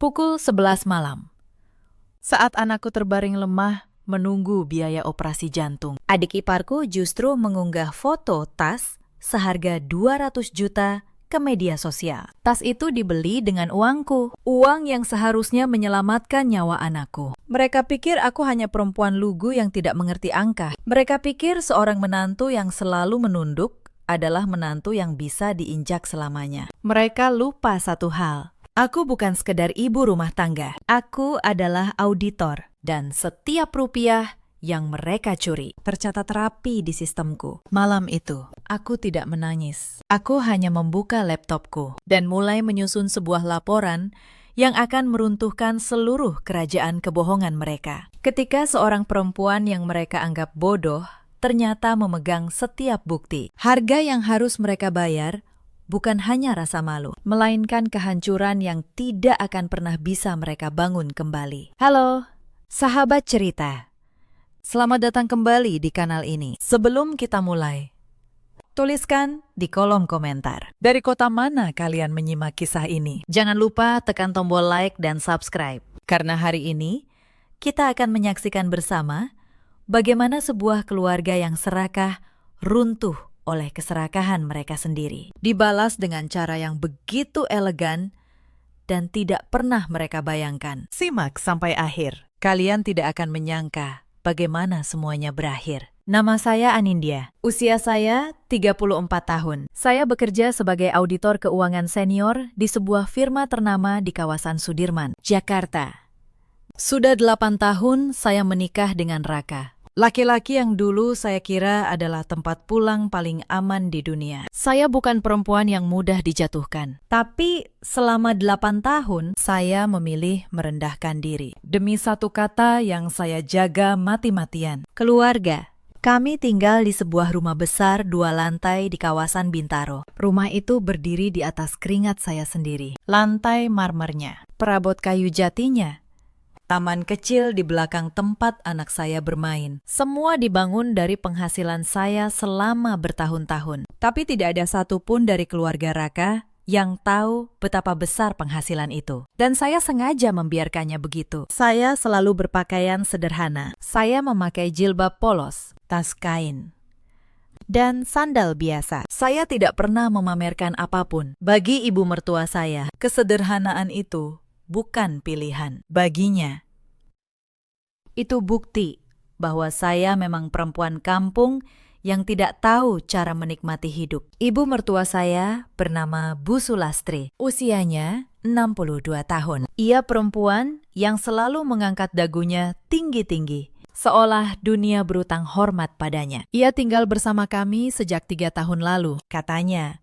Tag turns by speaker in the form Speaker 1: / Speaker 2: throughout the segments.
Speaker 1: Pukul 11 malam. Saat anakku terbaring lemah, menunggu biaya operasi jantung.
Speaker 2: Adik iparku justru mengunggah foto tas seharga 200 juta ke media sosial.
Speaker 1: Tas itu dibeli dengan uangku, uang yang seharusnya menyelamatkan nyawa anakku. Mereka pikir aku hanya perempuan lugu yang tidak mengerti angka. Mereka pikir seorang menantu yang selalu menunduk adalah menantu yang bisa diinjak selamanya. Mereka lupa satu hal. Aku bukan sekedar ibu rumah tangga. Aku adalah auditor. Dan setiap rupiah yang mereka curi tercatat rapi di sistemku. Malam itu, aku tidak menangis. Aku hanya membuka laptopku dan mulai menyusun sebuah laporan yang akan meruntuhkan seluruh kerajaan kebohongan mereka. Ketika seorang perempuan yang mereka anggap bodoh ternyata memegang setiap bukti. Harga yang harus mereka bayar bukan hanya rasa malu, melainkan kehancuran yang tidak akan pernah bisa mereka bangun kembali. Halo, sahabat cerita. Selamat datang kembali di kanal ini. Sebelum kita mulai, tuliskan di kolom komentar. Dari kota mana kalian menyimak kisah ini? Jangan lupa tekan tombol like dan subscribe. Karena hari ini, kita akan menyaksikan bersama bagaimana sebuah keluarga yang serakah runtuh oleh keserakahan mereka sendiri. Dibalas dengan cara yang begitu elegan dan tidak pernah mereka bayangkan. Simak sampai akhir. Kalian tidak akan menyangka bagaimana semuanya berakhir. Nama saya Anindya. Usia saya 34 tahun. Saya bekerja sebagai auditor keuangan senior di sebuah firma ternama di kawasan Sudirman, Jakarta. Sudah 8 tahun saya menikah dengan Raka. Laki-laki yang dulu saya kira adalah tempat pulang paling aman di dunia. Saya bukan perempuan yang mudah dijatuhkan. Tapi selama 8 tahun, saya memilih merendahkan diri. Demi satu kata yang saya jaga mati-matian. Keluarga. Kami tinggal di sebuah rumah besar 2 lantai di kawasan Bintaro. Rumah itu berdiri di atas keringat saya sendiri. Lantai marmernya, perabot kayu jatinya, taman kecil di belakang tempat anak saya bermain. Semua dibangun dari penghasilan saya selama bertahun-tahun. Tapi tidak ada satupun dari keluarga Raka yang tahu betapa besar penghasilan itu. Dan saya sengaja membiarkannya begitu. Saya selalu berpakaian sederhana. Saya memakai jilbab polos, tas kain, dan sandal biasa. Saya tidak pernah memamerkan apapun. Bagi ibu mertua saya, kesederhanaan itu bukan pilihan. Baginya, itu bukti bahwa saya memang perempuan kampung yang tidak tahu cara menikmati hidup. Ibu mertua saya bernama Bu Sulastri. Usianya 62 tahun. Ia perempuan yang selalu mengangkat dagunya tinggi-tinggi, seolah dunia berutang hormat padanya. Ia tinggal bersama kami sejak 3 tahun lalu, katanya,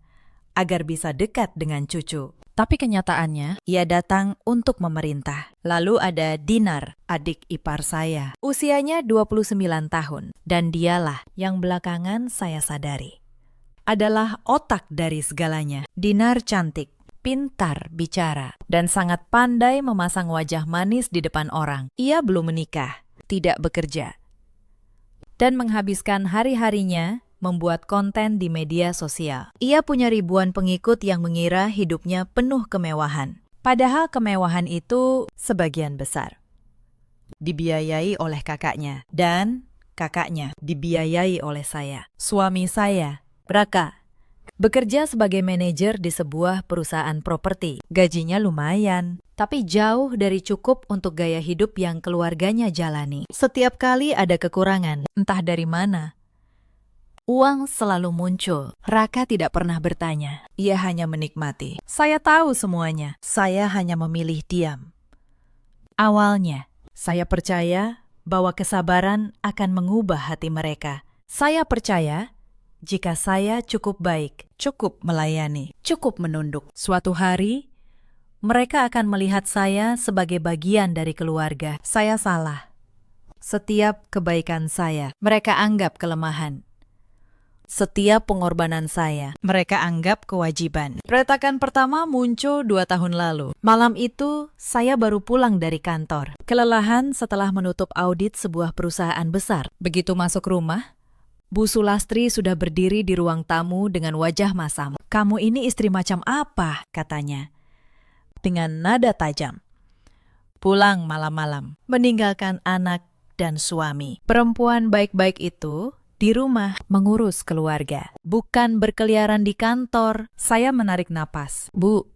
Speaker 1: agar bisa dekat dengan cucu. Tapi kenyataannya, ia datang untuk memerintah. Lalu ada Dinar, adik ipar saya. Usianya 29 tahun. Dan dialah yang belakangan saya sadari adalah otak dari segalanya. Dinar cantik, pintar bicara, dan sangat pandai memasang wajah manis di depan orang. Ia belum menikah, tidak bekerja, dan menghabiskan hari-harinya membuat konten di media sosial. Ia punya ribuan pengikut yang mengira hidupnya penuh kemewahan. Padahal kemewahan itu sebagian besar dibiayai oleh kakaknya, dan kakaknya dibiayai oleh saya. Suami saya, Raka, bekerja sebagai manajer di sebuah perusahaan properti. Gajinya lumayan, tapi jauh dari cukup untuk gaya hidup yang keluarganya jalani. Setiap kali ada kekurangan, entah dari mana, uang selalu muncul. Raka tidak pernah bertanya. Ia hanya menikmati. Saya tahu semuanya. Saya hanya memilih diam. Awalnya, saya percaya bahwa kesabaran akan mengubah hati mereka. Saya percaya jika saya cukup baik, cukup melayani, cukup menunduk, suatu hari mereka akan melihat saya sebagai bagian dari keluarga. Saya salah. Setiap kebaikan saya, mereka anggap kelemahan. Setiap pengorbanan saya, mereka anggap kewajiban. Retakan pertama muncul 2 tahun lalu. Malam itu, saya baru pulang dari kantor. Kelelahan setelah menutup audit sebuah perusahaan besar. Begitu masuk rumah, Bu Sulastri sudah berdiri di ruang tamu dengan wajah masam. "Kamu ini istri macam apa?" katanya, dengan nada tajam. pulang malam-malam, meninggalkan anak dan suami. Perempuan baik-baik itu di rumah mengurus keluarga, bukan berkeliaran di kantor. Saya menarik napas. Bu,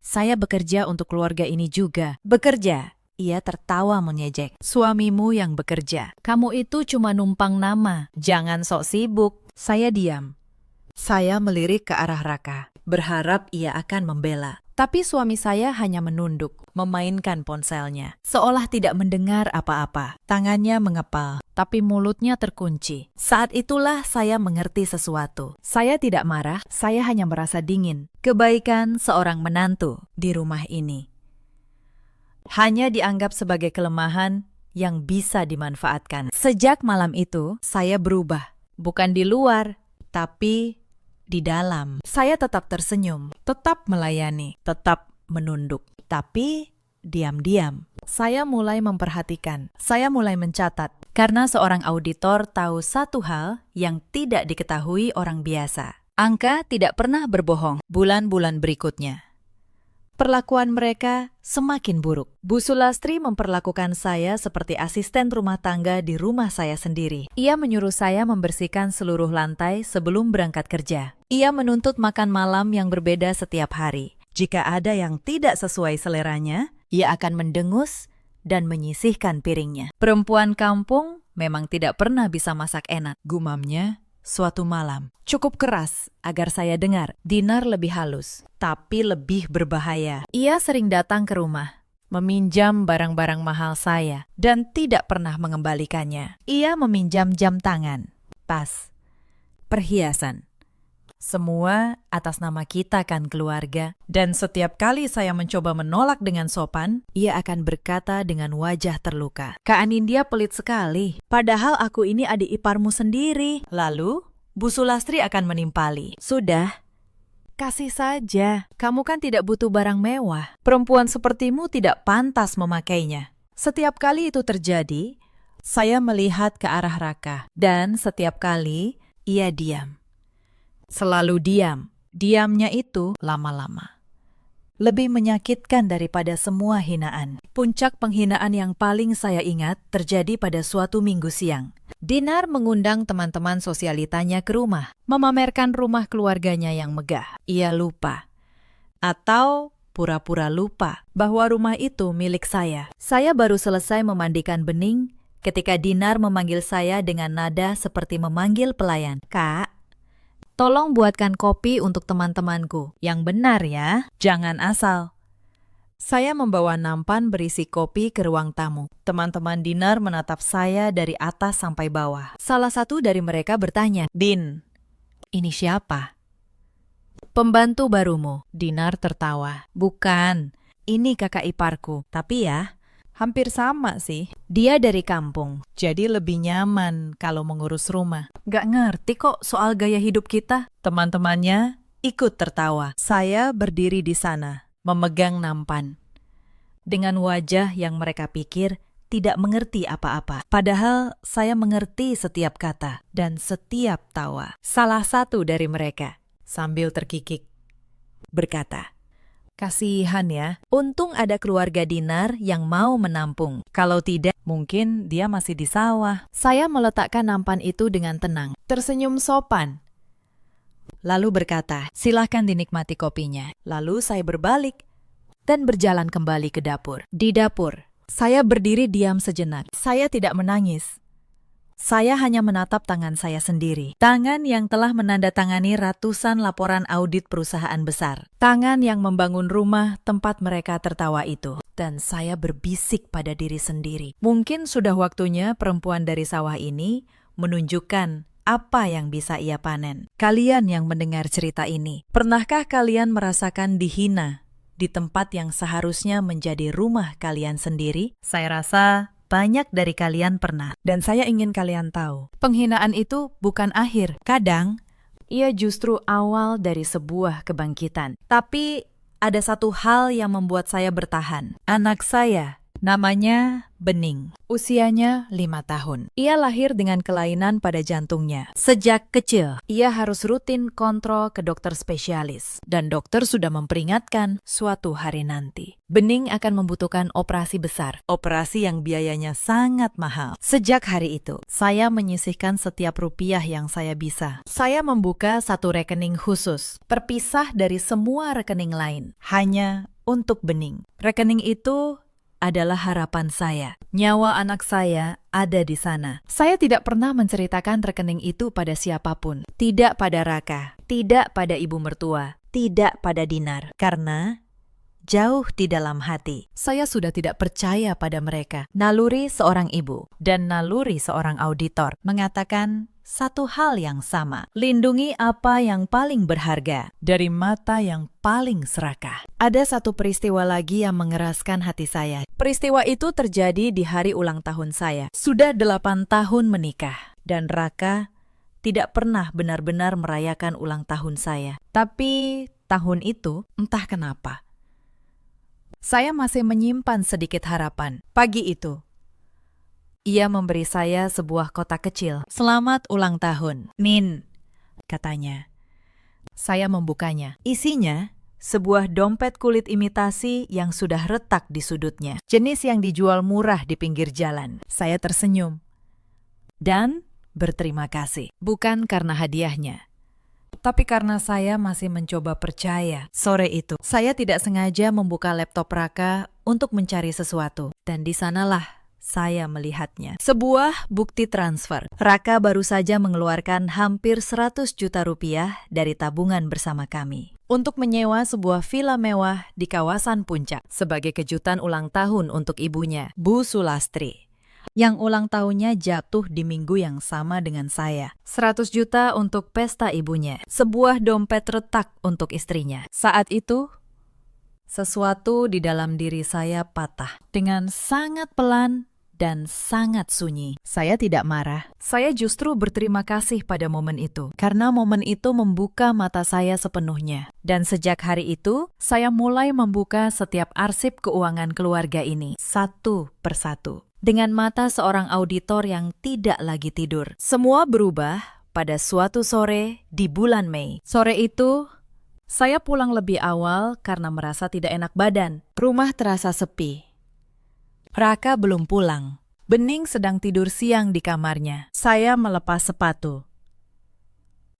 Speaker 1: saya bekerja untuk keluarga ini juga. Bekerja? Ia tertawa menyejek. Suamimu yang bekerja. Kamu itu cuma numpang nama. Jangan sok sibuk. Saya diam. Saya melirik ke arah Raka, berharap ia akan membela. Tapi suami saya hanya menunduk, memainkan ponselnya, seolah tidak mendengar apa-apa. Tangannya mengepal, tapi mulutnya terkunci. Saat itulah saya mengerti sesuatu. Saya tidak marah, saya hanya merasa dingin. Kebaikan seorang menantu di rumah ini hanya dianggap sebagai kelemahan yang bisa dimanfaatkan. Sejak malam itu, saya berubah. Bukan di luar, tapi di dalam. Saya tetap tersenyum, tetap melayani, tetap menunduk. Tapi diam-diam, saya mulai memperhatikan. Saya mulai mencatat. Karena seorang auditor tahu satu hal yang tidak diketahui orang biasa. Angka tidak pernah berbohong bulan-bulan berikutnya. Perlakuan mereka semakin buruk. Bu Sulastri memperlakukan saya seperti asisten rumah tangga di rumah saya sendiri. Ia menyuruh saya membersihkan seluruh lantai sebelum berangkat kerja. Ia menuntut makan malam yang berbeda setiap hari. Jika ada yang tidak sesuai seleranya, ia akan mendengus dan menyisihkan piringnya. Perempuan kampung memang tidak pernah bisa masak enak, gumamnya. Suatu malam, cukup keras agar saya dengar. Dinar lebih halus, tapi lebih berbahaya. Ia sering datang ke rumah, meminjam barang-barang mahal saya, dan tidak pernah mengembalikannya. Ia meminjam jam tangan, tas, perhiasan. Semua atas nama kita kan keluarga. Dan setiap kali saya mencoba menolak dengan sopan, ia akan berkata dengan wajah terluka, "Kak Anindya pelit sekali, padahal aku ini adik iparmu sendiri." Lalu, Bu Sulastri akan menimpali, "Sudah, kasih saja. Kamu kan tidak butuh barang mewah. Perempuan sepertimu tidak pantas memakainya." Setiap kali itu terjadi, saya melihat ke arah Raka, dan setiap kali ia diam. Selalu diam. Diamnya itu lama-lama lebih menyakitkan daripada semua hinaan. Puncak penghinaan yang paling saya ingat terjadi pada suatu minggu siang. Dinar mengundang teman-teman sosialitanya ke rumah, memamerkan rumah keluarganya yang megah. Ia lupa, atau pura-pura lupa, bahwa rumah itu milik saya. Saya baru selesai memandikan bening ketika Dinar memanggil saya dengan nada seperti memanggil pelayan. "Kak, tolong buatkan kopi untuk teman-temanku. Yang benar ya, jangan asal." Saya membawa nampan berisi kopi ke ruang tamu. Teman-teman Dinar menatap saya dari atas sampai bawah. Salah satu dari mereka bertanya, "Din, ini siapa?" "Pembantu barumu." Dinar tertawa. "Bukan, ini kakak iparku. Tapi ya, hampir sama sih. Dia dari kampung, jadi lebih nyaman kalau mengurus rumah." "Gak ngerti kok soal gaya hidup kita." Teman-temannya ikut tertawa. Saya berdiri di sana, memegang nampan, dengan wajah yang mereka pikir tidak mengerti apa-apa. Padahal saya mengerti setiap kata dan setiap tawa. Salah satu dari mereka, sambil terkikik, berkata, "Kasihan ya, untung ada keluarga Dinar yang mau menampung. Kalau tidak, mungkin dia masih di sawah." Saya meletakkan nampan itu dengan tenang, tersenyum sopan, lalu berkata, "Silahkan dinikmati kopinya." Lalu saya berbalik dan berjalan kembali ke dapur. Di dapur, saya berdiri diam sejenak. Saya tidak menangis. Saya hanya menatap tangan saya sendiri. Tangan yang telah menandatangani ratusan laporan audit perusahaan besar. Tangan yang membangun rumah tempat mereka tertawa itu. Dan saya berbisik pada diri sendiri. Mungkin sudah waktunya perempuan dari sawah ini menunjukkan apa yang bisa ia panen. Kalian yang mendengar cerita ini, pernahkah kalian merasakan dihina di tempat yang seharusnya menjadi rumah kalian sendiri? Saya rasa banyak dari kalian pernah. Dan saya ingin kalian tahu, penghinaan itu bukan akhir. Kadang, ia justru awal dari sebuah kebangkitan. Tapi ada satu hal yang membuat saya bertahan. Anak saya, namanya Bening. Usianya 5 tahun. Ia lahir dengan kelainan pada jantungnya. Sejak kecil, ia harus rutin kontrol ke dokter spesialis. Dan dokter sudah memperingatkan suatu hari nanti, Bening akan membutuhkan operasi besar. Operasi yang biayanya sangat mahal. Sejak hari itu, saya menyisihkan setiap rupiah yang saya bisa. Saya membuka satu rekening khusus, terpisah dari semua rekening lain, hanya untuk Bening. Rekening itu adalah harapan saya. Nyawa anak saya ada di sana. Saya tidak pernah menceritakan rekening itu pada siapapun. Tidak pada Raka, tidak pada ibu mertua, tidak pada Dinar. Karena jauh di dalam hati, saya sudah tidak percaya pada mereka. Naluri seorang ibu dan naluri seorang auditor mengatakan satu hal yang sama. Lindungi apa yang paling berharga dari mata yang paling serakah. Ada satu peristiwa lagi yang mengeraskan hati saya. Peristiwa itu terjadi di hari ulang tahun saya. Sudah 8 tahun menikah. Dan Raka tidak pernah benar-benar merayakan ulang tahun saya. Tapi tahun itu, entah kenapa, saya masih menyimpan sedikit harapan. Pagi itu, ia memberi saya sebuah kotak kecil. Selamat ulang tahun, Min, katanya. Saya membukanya. Isinya sebuah dompet kulit imitasi yang sudah retak di sudutnya. Jenis yang dijual murah di pinggir jalan. Saya tersenyum dan berterima kasih. Bukan karena hadiahnya, tapi karena saya masih mencoba percaya. Sore itu, saya tidak sengaja membuka laptop Raka untuk mencari sesuatu. Dan di sanalah saya melihatnya. Sebuah bukti transfer. Raka baru saja mengeluarkan hampir 100 juta rupiah dari tabungan bersama kami untuk menyewa sebuah villa mewah di kawasan Puncak sebagai kejutan ulang tahun untuk ibunya, Bu Sulastri, yang ulang tahunnya jatuh di minggu yang sama dengan saya. 100 juta untuk pesta ibunya. Sebuah dompet retak untuk istrinya. Saat itu, sesuatu di dalam diri saya patah. Dengan sangat pelan dan sangat sunyi. Saya tidak marah. Saya justru berterima kasih pada momen itu. Karena momen itu membuka mata saya sepenuhnya. Dan sejak hari itu, saya mulai membuka setiap arsip keuangan keluarga ini, satu persatu. Dengan mata seorang auditor yang tidak lagi tidur. Semua berubah pada suatu sore di bulan Mei. Sore itu, saya pulang lebih awal karena merasa tidak enak badan. Rumah terasa sepi. Raka belum pulang. Bening sedang tidur siang di kamarnya. Saya melepas sepatu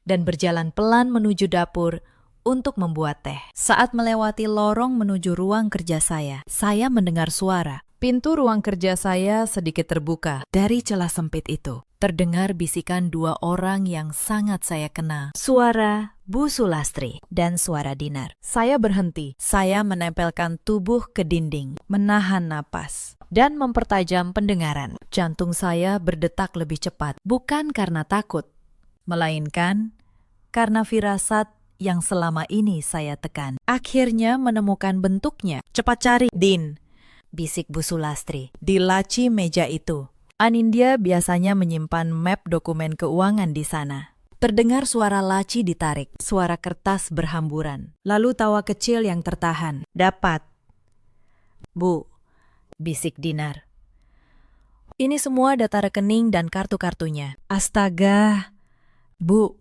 Speaker 1: dan berjalan pelan menuju dapur untuk membuat teh. Saat melewati lorong menuju ruang kerja saya mendengar suara. Pintu ruang kerja saya sedikit terbuka. Dari celah sempit itu, terdengar bisikan 2 orang yang sangat saya kenal. Suara Bu Sulastri dan suara Dinar. Saya berhenti. Saya menempelkan tubuh ke dinding, menahan napas, dan mempertajam pendengaran. Jantung saya berdetak lebih cepat. Bukan karena takut, melainkan karena firasat yang selama ini saya tekan. Akhirnya menemukan bentuknya. Cepat cari, Din, bisik Bu Sulastri. Di laci meja itu, Anindya biasanya menyimpan map dokumen keuangan di sana. Terdengar suara laci ditarik, suara kertas berhamburan, lalu tawa kecil yang tertahan. Dapat, Bu, bisik Dinar. Ini semua data rekening dan kartu-kartunya. Astaga, Bu,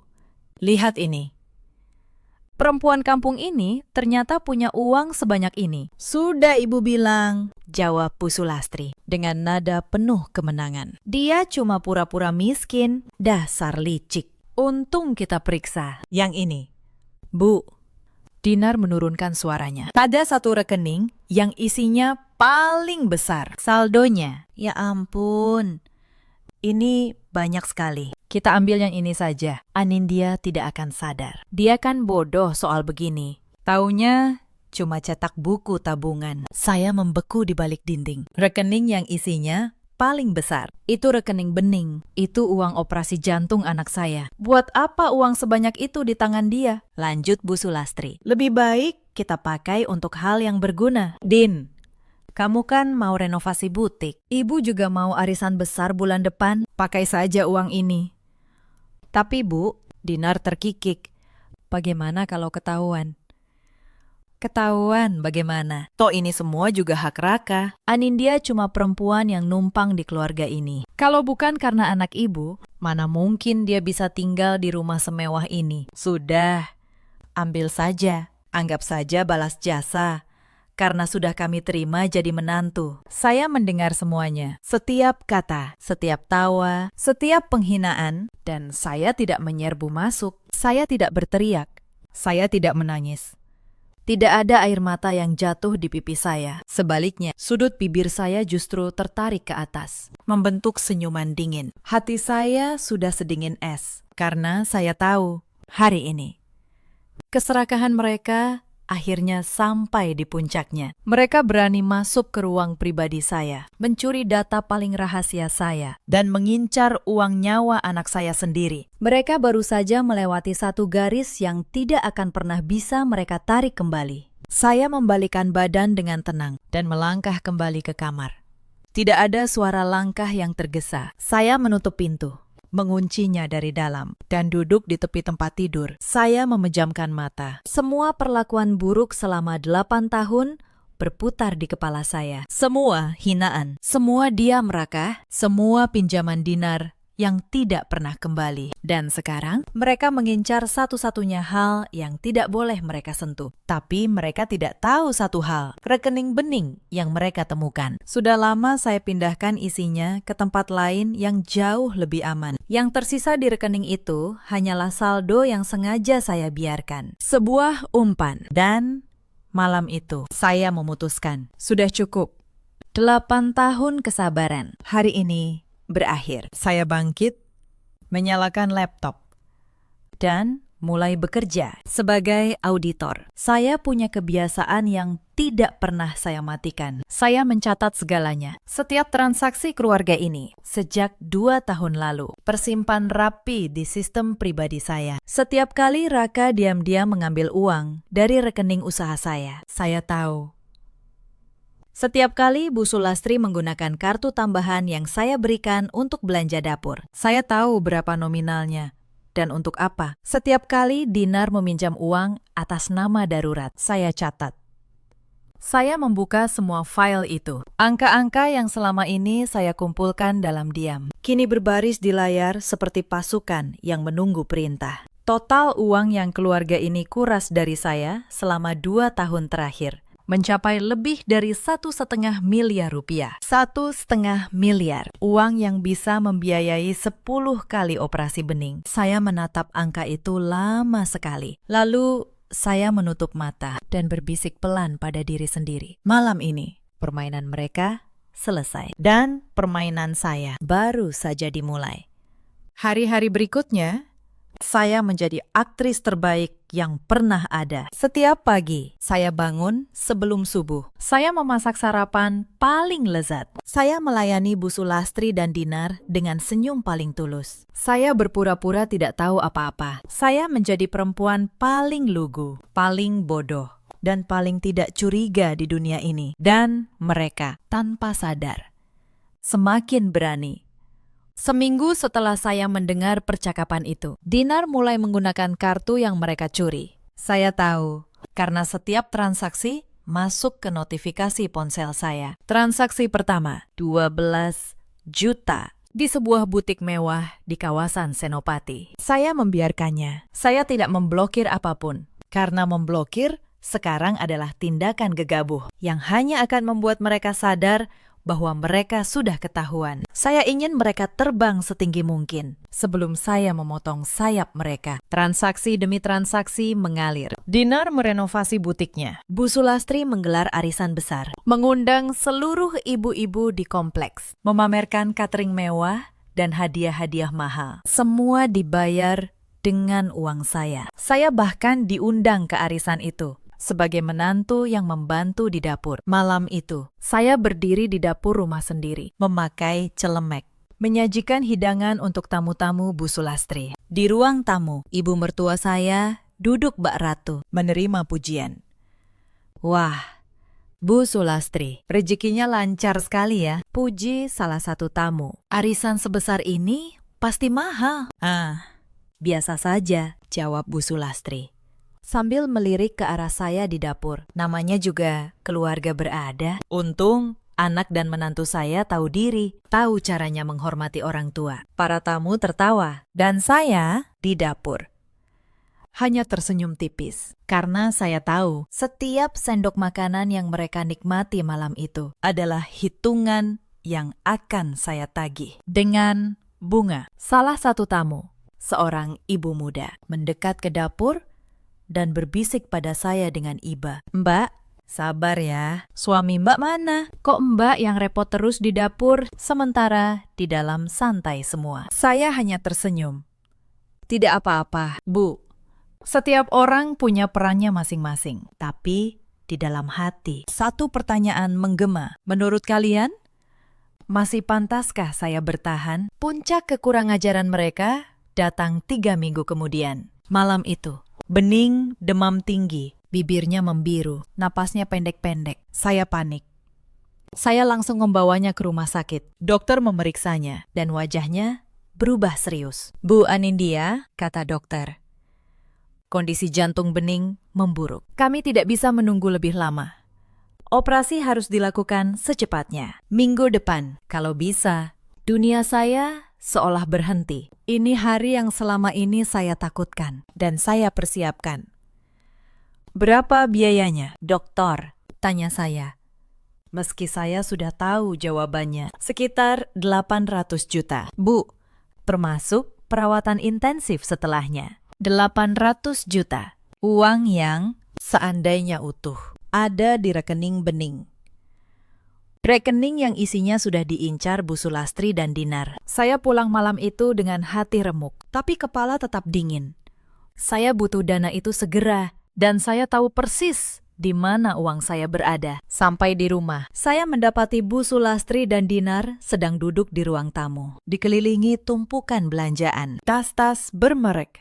Speaker 1: lihat ini. Perempuan kampung ini ternyata punya uang sebanyak ini. Sudah Ibu bilang, jawab Bu Sulastri dengan nada penuh kemenangan. Dia cuma pura-pura miskin, dasar licik. Untung kita periksa yang ini. Bu, Dinar menurunkan suaranya. Ada satu rekening yang isinya paling besar. Saldonya, ya ampun, ini banyak sekali. Kita ambil yang ini saja. Anindya tidak akan sadar. Dia kan bodoh soal begini. Taunya cuma cetak buku tabungan. Saya membeku di balik dinding. Rekening yang isinya paling besar. Itu rekening Bening. Itu uang operasi jantung anak saya. Buat apa uang sebanyak itu di tangan dia? Lanjut Bu Sulastri. Lebih baik kita pakai untuk hal yang berguna. Din, kamu kan mau renovasi butik. Ibu juga mau arisan besar bulan depan. Pakai saja uang ini. Tapi Bu, Dinar terkikik. Bagaimana kalau ketahuan? Ketahuan bagaimana?
Speaker 2: Toh ini semua juga hak Raka.
Speaker 1: Anindya cuma perempuan yang numpang di keluarga ini. Kalau bukan karena anak ibu, mana mungkin dia bisa tinggal di rumah semewah ini?
Speaker 2: Sudah, ambil saja. Anggap saja balas jasa. Karena sudah kami terima jadi menantu.
Speaker 1: Saya mendengar semuanya.
Speaker 2: Setiap kata, setiap tawa,
Speaker 1: Setiap penghinaan, dan saya tidak menyerbu masuk. Saya tidak berteriak. Saya tidak menangis. Tidak ada air mata yang jatuh di pipi saya. Sebaliknya, sudut bibir saya justru tertarik ke atas.
Speaker 2: membentuk senyuman dingin.
Speaker 1: Hati saya sudah sedingin es, karena saya tahu hari ini keserakahan mereka akhirnya sampai di puncaknya. Mereka berani masuk ke ruang pribadi saya, mencuri data paling rahasia saya,
Speaker 2: Dan mengincar uang nyawa anak saya sendiri.
Speaker 1: Mereka baru saja melewati satu garis yang tidak akan pernah bisa mereka tarik kembali. Saya membalikkan badan dengan tenang dan melangkah kembali ke kamar. Tidak ada suara langkah yang tergesa. Saya menutup pintu, menguncinya dari dalam, dan duduk di tepi tempat tidur. Saya memejamkan mata. Semua perlakuan buruk selama 8 tahun berputar di kepala saya. Semua hinaan, semua diam Raka, semua pinjaman dinar yang tidak pernah kembali. Dan sekarang, mereka mengincar satu-satunya hal yang tidak boleh mereka sentuh. Tapi mereka tidak tahu satu hal, rekening bening yang mereka temukan. Sudah lama saya pindahkan isinya ke tempat lain yang jauh lebih aman. Yang tersisa di rekening itu hanyalah saldo yang sengaja saya biarkan. Sebuah umpan. Dan malam itu, saya memutuskan, sudah cukup. 8 tahun kesabaran. Hari ini berakhir. Saya bangkit, menyalakan laptop, dan mulai bekerja sebagai auditor. Saya punya kebiasaan yang tidak pernah saya matikan. Saya mencatat segalanya. Setiap transaksi keluarga ini, sejak 2 tahun lalu, tersimpan rapi di sistem pribadi saya. Setiap kali Raka diam-diam mengambil uang dari rekening usaha saya tahu. Setiap kali Bu Sulastri menggunakan kartu tambahan yang saya berikan untuk belanja dapur, saya tahu berapa nominalnya dan untuk apa. Setiap kali Dinar meminjam uang atas nama darurat, saya catat. Saya membuka semua file itu. Angka-angka yang selama ini saya kumpulkan dalam diam, kini berbaris di layar seperti pasukan yang menunggu perintah. Total uang yang keluarga ini kuras dari saya selama 2 tahun terakhir mencapai lebih dari 1,5 miliar rupiah. 1,5 miliar. Uang yang bisa membiayai 10 kali operasi bening. Saya menatap angka itu lama sekali. Lalu saya menutup mata dan berbisik pelan pada diri sendiri. Malam ini, permainan mereka selesai. Dan permainan saya baru saja dimulai. Hari-hari berikutnya, saya menjadi aktris terbaik yang pernah ada. Setiap pagi, saya bangun sebelum subuh. Saya memasak sarapan paling lezat. Saya melayani Bu Sulastri dan Dinar dengan senyum paling tulus. Saya berpura-pura tidak tahu apa-apa. Saya menjadi perempuan paling lugu, paling bodoh, dan paling tidak curiga di dunia ini. Dan mereka, tanpa sadar, semakin berani. Seminggu setelah saya mendengar percakapan itu, Dinar mulai menggunakan kartu yang mereka curi. Saya tahu, karena setiap transaksi masuk ke notifikasi ponsel saya. Transaksi pertama, 12 juta di sebuah butik mewah di kawasan Senopati. Saya membiarkannya. Saya tidak memblokir apapun, karena memblokir sekarang adalah tindakan gegabah yang hanya akan membuat mereka sadar bahwa mereka sudah ketahuan. Saya ingin mereka terbang setinggi mungkin sebelum saya memotong sayap mereka. Transaksi demi transaksi mengalir. Dinar merenovasi butiknya. Bu Sulastri menggelar arisan besar, mengundang seluruh ibu-ibu di kompleks, memamerkan catering mewah dan hadiah-hadiah mahal. Semua dibayar dengan uang saya. Saya bahkan diundang ke arisan itu sebagai menantu yang membantu di dapur. Malam itu, saya berdiri di dapur rumah sendiri, memakai celemek, menyajikan hidangan untuk tamu-tamu Bu Sulastri. Di ruang tamu, ibu mertua saya duduk bak ratu, menerima pujian. Wah, Bu Sulastri, rezekinya lancar sekali ya, puji salah satu tamu. Arisan sebesar ini pasti mahal. Biasa saja, jawab Bu Sulastri. sambil melirik ke arah saya di dapur. Namanya juga keluarga berada. Untung anak dan menantu saya tahu diri, tahu caranya menghormati orang tua. Para tamu tertawa, dan saya di dapur hanya tersenyum tipis. Karena saya tahu setiap sendok makanan yang mereka nikmati malam itu adalah hitungan yang akan saya tagih. Dengan bunga, salah satu tamu, seorang ibu muda, mendekat ke dapur dan berbisik pada saya dengan iba. "Mbak, sabar ya. Suami Mbak mana? Kok Mbak yang repot terus di dapur, sementara di dalam santai semua?" Saya hanya tersenyum. "Tidak apa-apa, Bu. Setiap orang punya perannya masing-masing. Tapi di dalam hati, satu pertanyaan menggema. Menurut kalian, masih pantaskah saya bertahan?" Puncak kekurang-ajaran mereka datang 3 minggu kemudian. Malam itu, Bening demam tinggi, bibirnya membiru, napasnya pendek-pendek. Saya panik. Saya langsung membawanya ke rumah sakit. Dokter memeriksanya, dan wajahnya berubah serius. "Bu Anindya," kata dokter, "kondisi jantung Bening memburuk. Kami tidak bisa menunggu lebih lama. Operasi harus dilakukan secepatnya. Minggu depan, kalau bisa." Dunia saya seolah berhenti. Ini hari yang selama ini saya takutkan dan saya persiapkan. "Berapa biayanya, dokter?" tanya saya. Meski saya sudah tahu jawabannya, sekitar 800 juta. "Bu, termasuk perawatan intensif setelahnya." 800 juta. Uang yang seandainya utuh ada di rekening Bening. Rekening yang isinya sudah diincar Bu Sulastri dan Dinar. Saya pulang malam itu dengan hati remuk, tapi kepala tetap dingin. Saya butuh dana itu segera, dan saya tahu persis di mana uang saya berada. Sampai di rumah, saya mendapati Bu Sulastri dan Dinar sedang duduk di ruang tamu, dikelilingi tumpukan belanjaan, tas-tas bermerek,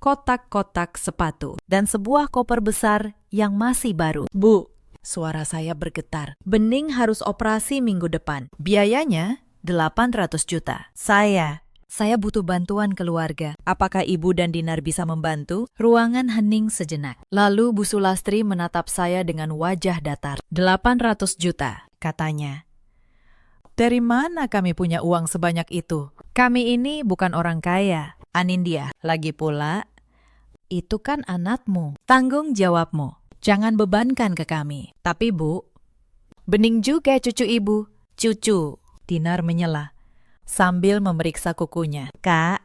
Speaker 1: kotak-kotak sepatu, dan sebuah koper besar yang masih baru. "Bu," suara saya bergetar, "Bening harus operasi minggu depan. Biayanya 800 juta. Saya butuh bantuan keluarga. Apakah Ibu dan Dinar bisa membantu?" Ruangan hening sejenak. Lalu Bu Sulastri menatap saya dengan wajah datar. 800 juta, katanya. "Dari mana kami punya uang sebanyak itu? Kami ini bukan orang kaya, Anindya. Lagi pula, itu kan anakmu. Tanggung jawabmu. Jangan bebankan ke kami." "Tapi Bu, Bening juga cucu Ibu." "Cucu," Dinar menyela sambil memeriksa kukunya. "Kak,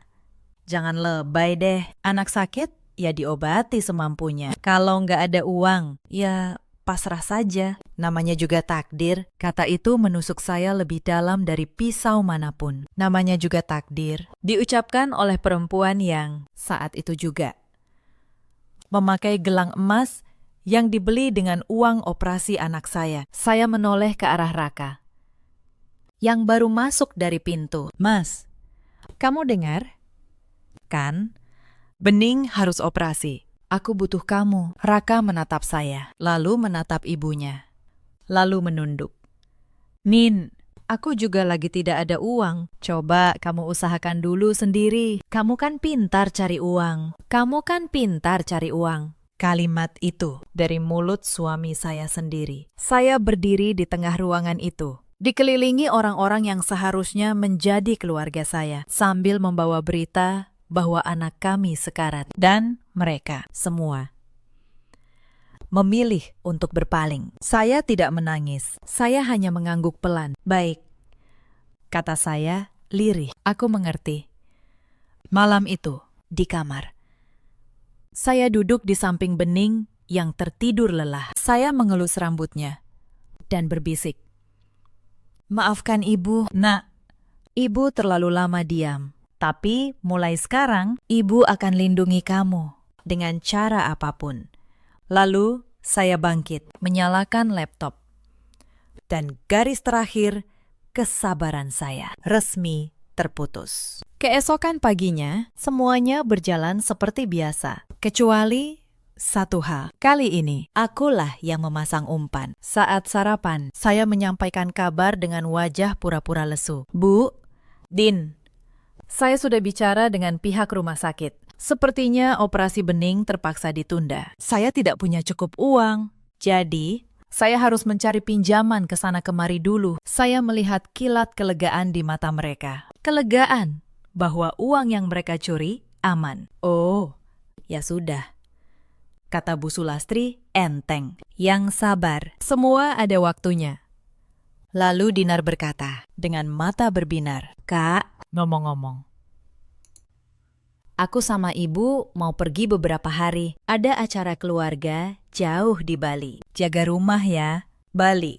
Speaker 1: jangan lebay deh. Anak sakit, ya diobati semampunya. Kalau nggak ada uang, ya pasrah saja. Namanya juga takdir." Kata itu menusuk saya lebih dalam dari pisau manapun. Namanya juga takdir, diucapkan oleh perempuan yang saat itu juga memakai gelang emas yang dibeli dengan uang operasi anak saya. Saya menoleh ke arah Raka yang baru masuk dari pintu. "Mas, kamu dengar? Kan, Bening harus operasi. Aku butuh kamu." Raka menatap saya, lalu menatap ibunya, lalu menunduk. "Nin, aku juga lagi tidak ada uang. Coba kamu usahakan dulu sendiri. Kamu kan pintar cari uang. Kalimat itu dari mulut suami saya sendiri. Saya berdiri di tengah ruangan itu, dikelilingi orang-orang yang seharusnya menjadi keluarga saya, sambil membawa berita bahwa anak kami sekarat. Dan mereka semua memilih untuk berpaling. Saya tidak menangis. Saya hanya mengangguk pelan. "Baik," kata saya, lirih. "Aku mengerti." Malam itu, di kamar, saya duduk di samping Bening yang tertidur lelah. Saya mengelus rambutnya dan berbisik, "Maafkan Ibu, Nak. Ibu terlalu lama diam. Tapi mulai sekarang, Ibu akan lindungi kamu dengan cara apapun." Lalu saya bangkit, menyalakan laptop. Dan garis terakhir, kesabaran saya resmi terputus. Keesokan paginya, semuanya berjalan seperti biasa, kecuali satu hal. Kali ini, akulah yang memasang umpan. Saat sarapan, saya menyampaikan kabar dengan wajah pura-pura lesu. "Bu, Din, saya sudah bicara dengan pihak rumah sakit. Sepertinya operasi bening terpaksa ditunda. Saya tidak punya cukup uang. Jadi, saya harus mencari pinjaman ke sana kemari dulu. Saya melihat kilat kelegaan di mata mereka. Kelegaan bahwa uang yang mereka curi aman. Oh, ya sudah. Kata Bu Sulastri enteng. Yang sabar. Semua ada waktunya. Lalu Dinar berkata dengan mata berbinar, "Kak, ngomong-ngomong. Aku sama ibu mau pergi beberapa hari. Ada acara keluarga jauh di Bali. Jaga rumah ya, Bali."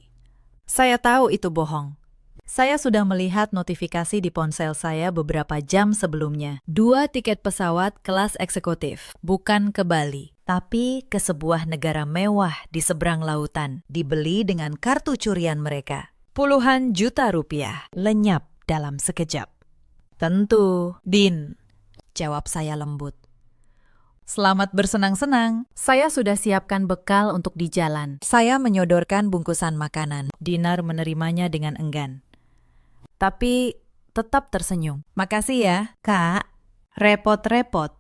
Speaker 1: Saya tahu itu bohong. Saya sudah melihat notifikasi di ponsel saya beberapa jam sebelumnya. 2 tiket pesawat kelas eksekutif. Bukan ke Bali, tapi ke sebuah negara mewah di seberang lautan. Dibeli dengan kartu curian mereka. Puluhan juta rupiah. Lenyap dalam sekejap. Tentu, Din. Jawab saya lembut. Selamat bersenang-senang. Saya sudah siapkan bekal untuk di jalan. Saya menyodorkan bungkusan makanan. Dinar menerimanya dengan enggan. Tapi tetap tersenyum. Makasih ya, Kak. Repot-repot.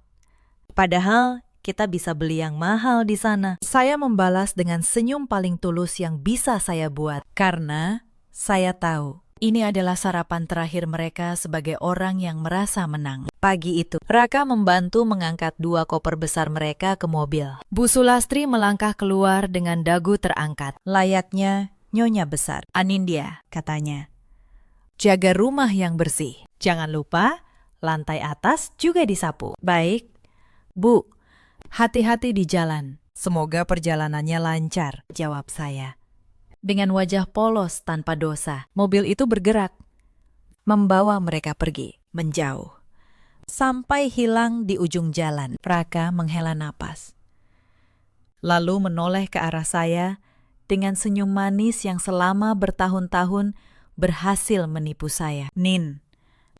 Speaker 1: Padahal kita bisa beli yang mahal di sana. Saya membalas dengan senyum paling tulus yang bisa saya buat. Karena saya tahu ini adalah sarapan terakhir mereka sebagai orang yang merasa menang. Pagi itu, Raka membantu mengangkat 2 koper besar mereka ke mobil. Bu Sulastri melangkah keluar dengan dagu terangkat. Layaknya nyonya besar. "Anindya," katanya. "Jaga rumah yang bersih. Jangan lupa, lantai atas juga disapu." "Baik, Bu. Hati-hati di jalan. Semoga perjalanannya lancar," jawab saya. Dengan wajah polos tanpa dosa, mobil itu bergerak, membawa mereka pergi, menjauh. Sampai hilang di ujung jalan, Raka menghela napas. Lalu menoleh ke arah saya dengan senyum manis yang selama bertahun-tahun berhasil menipu saya. "Nin,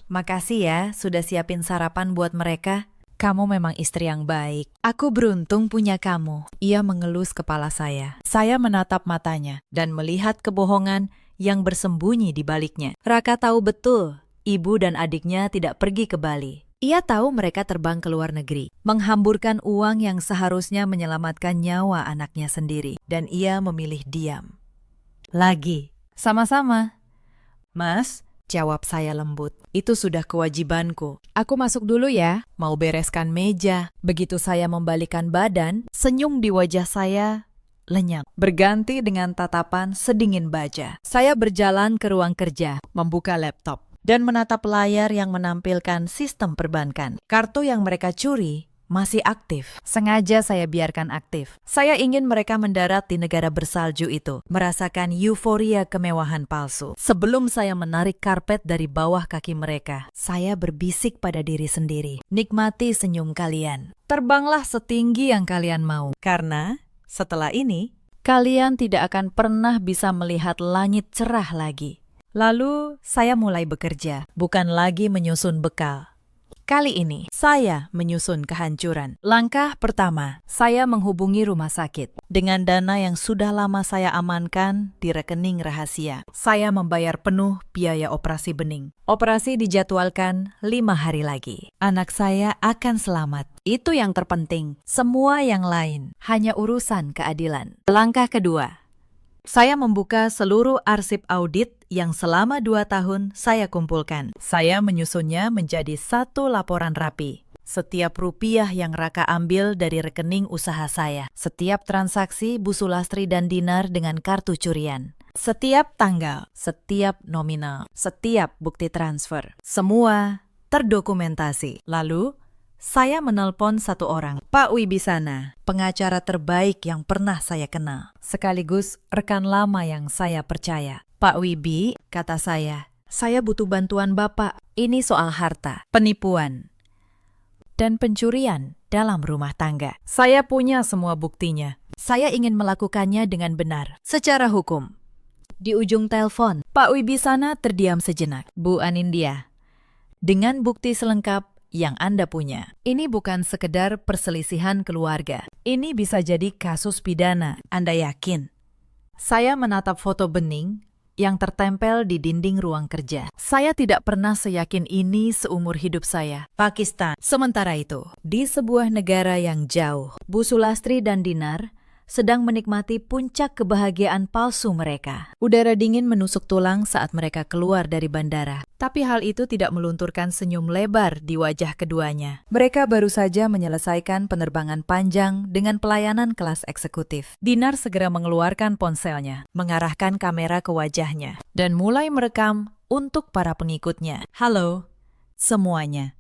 Speaker 1: makasih ya sudah siapin sarapan buat mereka. Kamu memang istri yang baik. Aku beruntung punya kamu." Ia mengelus kepala saya. Saya menatap matanya dan melihat kebohongan yang bersembunyi di baliknya. Raka tahu betul ibu dan adiknya tidak pergi ke Bali. Ia tahu mereka terbang ke luar negeri, menghamburkan uang yang seharusnya menyelamatkan nyawa anaknya sendiri. Dan ia memilih diam. Lagi. "Sama-sama." "Mas," jawab saya lembut, "itu sudah kewajibanku. Aku masuk dulu ya, mau bereskan meja." Begitu saya membalikkan badan, senyum di wajah saya lenyap, berganti dengan tatapan sedingin baja. Saya berjalan ke ruang kerja, membuka laptop, dan menatap layar yang menampilkan sistem perbankan. Kartu yang mereka curi masih aktif. Sengaja saya biarkan aktif. Saya ingin mereka mendarat di negara bersalju itu, merasakan euforia kemewahan palsu. Sebelum saya menarik karpet dari bawah kaki mereka, saya berbisik pada diri sendiri, "Nikmati senyum kalian. Terbanglah setinggi yang kalian mau. Karena setelah ini, kalian tidak akan pernah bisa melihat langit cerah lagi." Lalu saya mulai bekerja, bukan lagi menyusun bekal. Kali ini, saya menyusun kehancuran. Langkah pertama, saya menghubungi rumah sakit. Dengan dana yang sudah lama saya amankan di rekening rahasia, saya membayar penuh biaya operasi bening. Operasi dijadwalkan 5 hari lagi. Anak saya akan selamat. Itu yang terpenting. Semua yang lain hanya urusan keadilan. Langkah kedua, saya membuka seluruh arsip audit yang selama 2 tahun saya kumpulkan. Saya menyusunnya menjadi satu laporan rapi. Setiap rupiah yang Raka ambil dari rekening usaha saya. Setiap transaksi Bu Sulastri dan Dinar dengan kartu curian. Setiap tanggal, setiap nominal, setiap bukti transfer. Semua terdokumentasi. Lalu, saya menelpon satu orang, Pak Wibisana, pengacara terbaik yang pernah saya kenal, sekaligus rekan lama yang saya percaya. "Pak Wibi," kata saya butuh bantuan Bapak. Ini soal harta, penipuan, dan pencurian dalam rumah tangga. Saya punya semua buktinya. Saya ingin melakukannya dengan benar, secara hukum." Di ujung telepon, Pak Wibisana terdiam sejenak. "Bu Anindya, dengan bukti selengkap yang Anda punya, ini bukan sekedar perselisihan keluarga. Ini bisa jadi kasus pidana. Anda yakin?" Saya menatap foto bening, yang tertempel di dinding ruang kerja. Saya tidak pernah seyakin ini seumur hidup saya.
Speaker 2: Pakistan.
Speaker 1: Sementara itu, di sebuah negara yang jauh, Bu Sulastri dan Dinar sedang menikmati puncak kebahagiaan palsu mereka. Udara dingin menusuk tulang saat mereka keluar dari bandara. Tapi hal itu tidak melunturkan senyum lebar di wajah keduanya. Mereka baru saja menyelesaikan penerbangan panjang dengan pelayanan kelas eksekutif. Dinar segera mengeluarkan ponselnya, mengarahkan kamera ke wajahnya, dan mulai merekam untuk para pengikutnya. Halo, semuanya.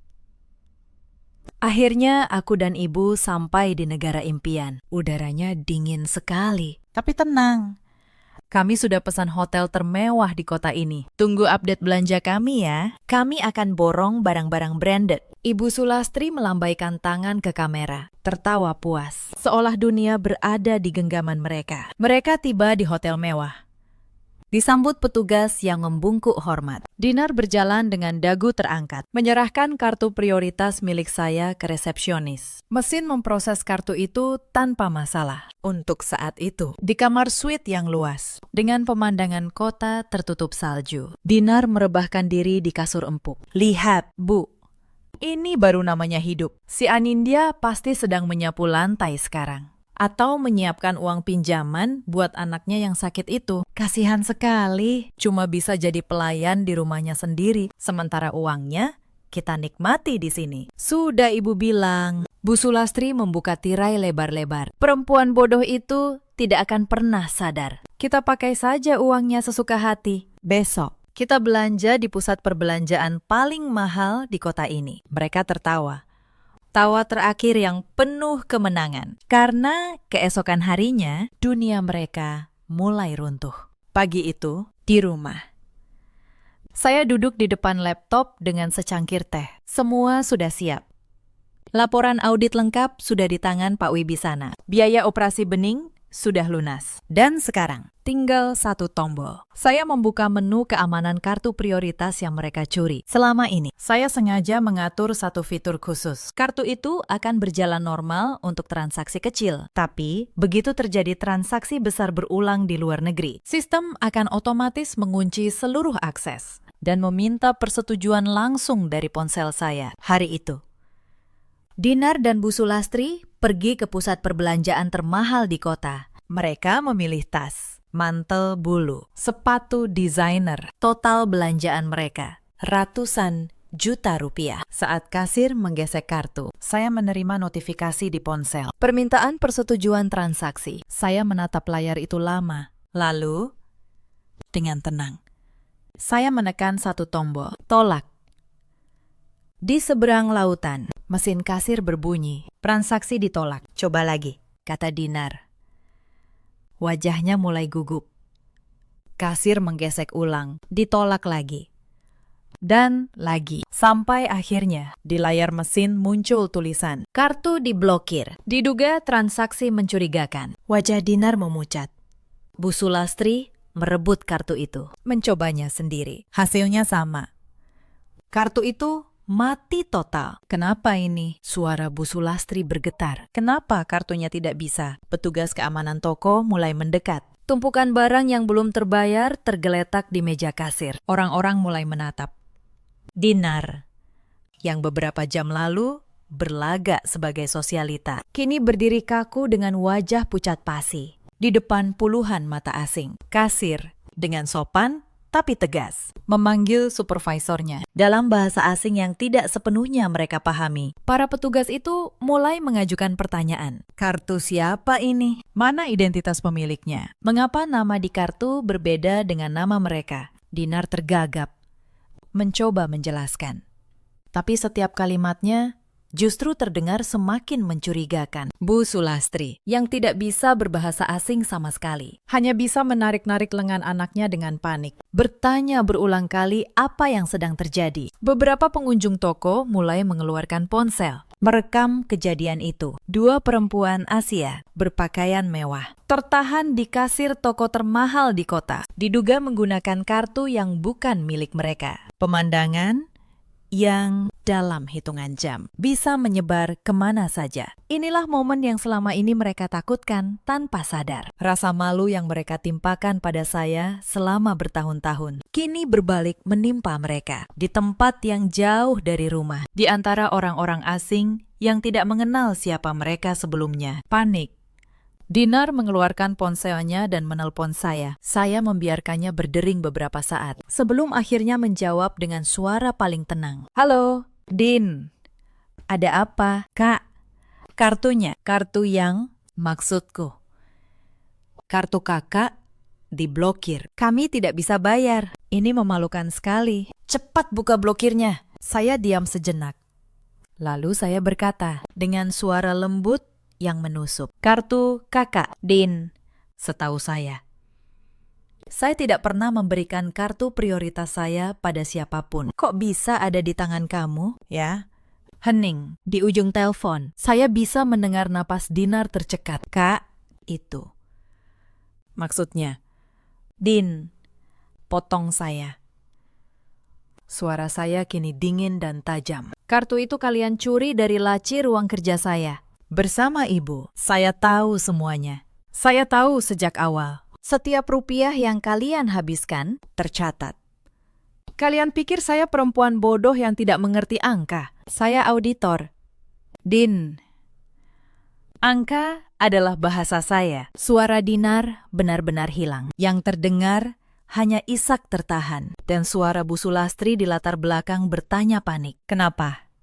Speaker 1: Akhirnya aku dan ibu sampai di negara impian. Udaranya dingin sekali.
Speaker 2: Tapi tenang.
Speaker 1: Kami sudah pesan hotel termewah di kota ini. Tunggu update belanja kami ya. Kami akan borong barang-barang branded. Ibu Sulastri melambaikan tangan ke kamera, tertawa puas, seolah dunia berada di genggaman mereka. Mereka tiba di hotel mewah. Disambut petugas yang membungkuk hormat. Dinar berjalan dengan dagu terangkat, menyerahkan kartu prioritas milik saya ke resepsionis. Mesin memproses kartu itu tanpa masalah. Untuk saat itu, di kamar suite yang luas, dengan pemandangan kota tertutup salju, Dinar merebahkan diri di kasur empuk. Lihat, Bu. Ini baru namanya hidup. Si Anindya pasti sedang menyapu lantai sekarang. Atau menyiapkan uang pinjaman buat anaknya yang sakit itu. Kasihan sekali, cuma bisa jadi pelayan di rumahnya sendiri, sementara uangnya kita nikmati di sini. Sudah ibu bilang. Bu Sulastri membuka tirai lebar-lebar. Perempuan bodoh itu tidak akan pernah sadar. Kita pakai saja uangnya sesuka hati. Besok, kita belanja di pusat perbelanjaan paling mahal di kota ini. Mereka tertawa. Tawa terakhir yang penuh kemenangan. Karena keesokan harinya, dunia mereka mulai runtuh. Pagi itu, di rumah. Saya duduk di depan laptop dengan secangkir teh. Semua sudah siap. Laporan audit lengkap sudah di tangan Pak Wibisana. Biaya operasi bening sudah lunas. Dan sekarang, tinggal satu tombol. Saya membuka menu keamanan kartu prioritas yang mereka curi. Selama ini, saya sengaja mengatur satu fitur khusus. Kartu itu akan berjalan normal untuk transaksi kecil. Tapi, begitu terjadi transaksi besar berulang di luar negeri, sistem akan otomatis mengunci seluruh akses dan meminta persetujuan langsung dari ponsel saya. Hari itu, Dinar dan Bu Sulastri pergi ke pusat perbelanjaan termahal di kota. Mereka memilih tas, mantel bulu, sepatu desainer. Total belanjaan mereka ratusan juta rupiah. Saat kasir menggesek kartu, saya menerima notifikasi di ponsel. Permintaan persetujuan transaksi. Saya menatap layar itu lama. Lalu, dengan tenang, saya menekan satu tombol. Tolak. Di seberang lautan, mesin kasir berbunyi. Transaksi ditolak. Coba lagi, kata Dinar. Wajahnya mulai gugup. Kasir menggesek ulang. Ditolak lagi. Dan lagi. Sampai akhirnya, di layar mesin muncul tulisan. Kartu diblokir. Diduga transaksi mencurigakan. Wajah Dinar memucat. Bu Sulastri merebut kartu itu. Mencobanya sendiri. Hasilnya sama. Kartu itu mati total. Kenapa ini? Suara Bu Sulastri bergetar. Kenapa kartunya tidak bisa? Petugas keamanan toko mulai mendekat. Tumpukan barang yang belum terbayar tergeletak di meja kasir. Orang-orang mulai menatap. Dinar, yang beberapa jam lalu berlagak sebagai sosialita, kini berdiri kaku dengan wajah pucat pasi. Di depan puluhan mata asing. Kasir, dengan sopan tapi tegas, memanggil supervisornya dalam bahasa asing yang tidak sepenuhnya mereka pahami. Para petugas itu mulai mengajukan pertanyaan. Kartu siapa ini? Mana identitas pemiliknya? Mengapa nama di kartu berbeda dengan nama mereka? Dinar tergagap, mencoba menjelaskan. Tapi setiap kalimatnya justru terdengar semakin mencurigakan. Bu Sulastri, yang tidak bisa berbahasa asing sama sekali, hanya bisa menarik-narik lengan anaknya dengan panik. Bertanya berulang kali apa yang sedang terjadi. Beberapa pengunjung toko mulai mengeluarkan ponsel, merekam kejadian itu. Dua perempuan Asia berpakaian mewah, tertahan di kasir toko termahal di kota, diduga menggunakan kartu yang bukan milik mereka. Pemandangan yang dalam hitungan jam bisa menyebar kemana saja. Inilah momen yang selama ini mereka takutkan tanpa sadar. Rasa malu yang mereka timpakan pada saya selama bertahun-tahun kini berbalik menimpa mereka di tempat yang jauh dari rumah, di antara orang-orang asing yang tidak mengenal siapa mereka sebelumnya. Panik. Dinar mengeluarkan ponselnya dan menelpon saya. Saya membiarkannya berdering beberapa saat sebelum akhirnya menjawab dengan suara paling tenang. Halo, Din. Ada apa? Kak, kartunya. Kartu yang maksudku. Kartu kakak diblokir. Kami tidak bisa bayar. Ini memalukan sekali. Cepat buka blokirnya. Saya diam sejenak. Lalu saya berkata dengan suara lembut yang menusuk. Kartu kakak, Din. Setahu saya. Saya tidak pernah memberikan kartu prioritas saya pada siapapun. Kok bisa ada di tangan kamu? Ya. Hening. Di ujung telepon, saya bisa mendengar napas Dinar tercekat. Kak, itu. Maksudnya, Din, potong saya. Suara saya kini dingin dan tajam. Kartu itu kalian curi dari laci ruang kerja saya. Bersama ibu, saya tahu semuanya. Saya tahu sejak awal. Setiap rupiah yang kalian habiskan tercatat. Kalian pikir saya perempuan bodoh yang tidak mengerti angka? Saya auditor. Din. Angka adalah bahasa saya. Suara Dinar benar-benar hilang. Yang terdengar hanya isak tertahan. Dan suara Bu Sulastri di latar belakang bertanya panik. Kenapa?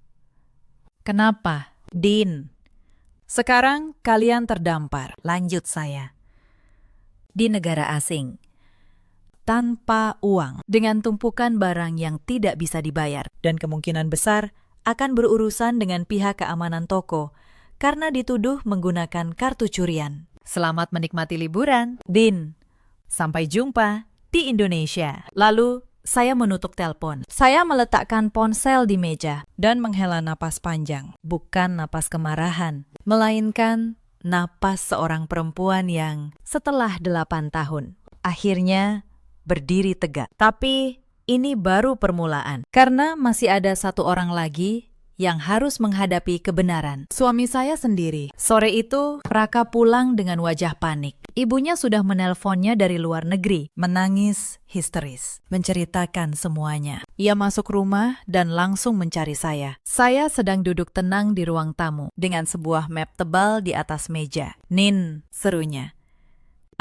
Speaker 1: Kenapa? Din. Sekarang kalian terdampar, lanjut saya. Di negara asing. Tanpa uang, dengan tumpukan barang yang tidak bisa dibayar. Dan kemungkinan besar akan berurusan dengan pihak keamanan toko karena dituduh menggunakan kartu curian. Selamat menikmati liburan, Din. Sampai jumpa di Indonesia. Lalu saya menutup telepon. Saya meletakkan ponsel di meja dan menghela napas panjang. Bukan napas kemarahan, melainkan napas seorang perempuan yang setelah 8 tahun akhirnya berdiri tegak. Tapi ini baru permulaan, karena masih ada satu orang lagi yang harus menghadapi kebenaran. Suami saya sendiri. Sore itu, Raka pulang dengan wajah panik. Ibunya sudah menelponnya dari luar negeri, menangis histeris, menceritakan semuanya. Ia masuk rumah dan langsung mencari saya. Saya sedang duduk tenang di ruang tamu, dengan sebuah map tebal di atas meja. Nin, serunya.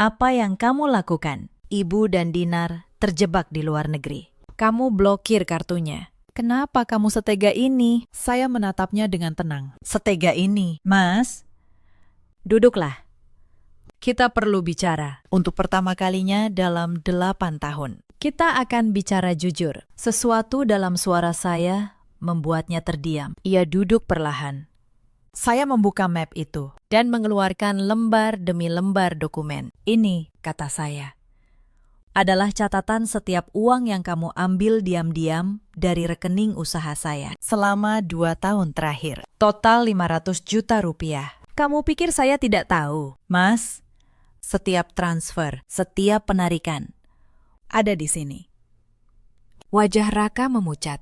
Speaker 1: Apa yang kamu lakukan? Ibu dan Dinar terjebak di luar negeri. Kamu blokir kartunya. Kenapa kamu setega ini? Saya menatapnya dengan tenang. Setega ini, Mas? Duduklah. Kita perlu bicara. Untuk pertama kalinya dalam 8 tahun. Kita akan bicara jujur. Sesuatu dalam suara saya membuatnya terdiam. Ia duduk perlahan. Saya membuka map itu dan mengeluarkan lembar demi lembar dokumen. Ini, kata saya, adalah catatan setiap uang yang kamu ambil diam-diam dari rekening usaha saya selama 2 tahun terakhir. Total 500 juta rupiah. Kamu pikir saya tidak tahu? Mas, setiap transfer, setiap penarikan ada di sini. Wajah Raka memucat.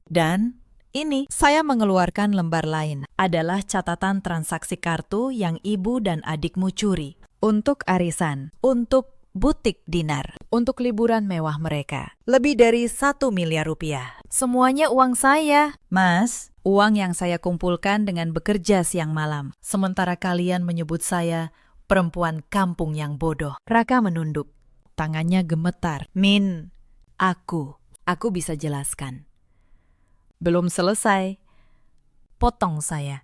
Speaker 1: Dan ini, saya mengeluarkan lembar lain. Adalah catatan transaksi kartu yang ibu dan adikmu curi. Untuk arisan, untuk butik Dinar, untuk liburan mewah mereka. Lebih dari 1 miliar rupiah. Semuanya uang saya. Mas, uang yang saya kumpulkan dengan bekerja siang malam. Sementara kalian menyebut saya perempuan kampung yang bodoh. Raka menunduk. Tangannya gemetar. Min, aku bisa jelaskan. Belum selesai. Potong saya.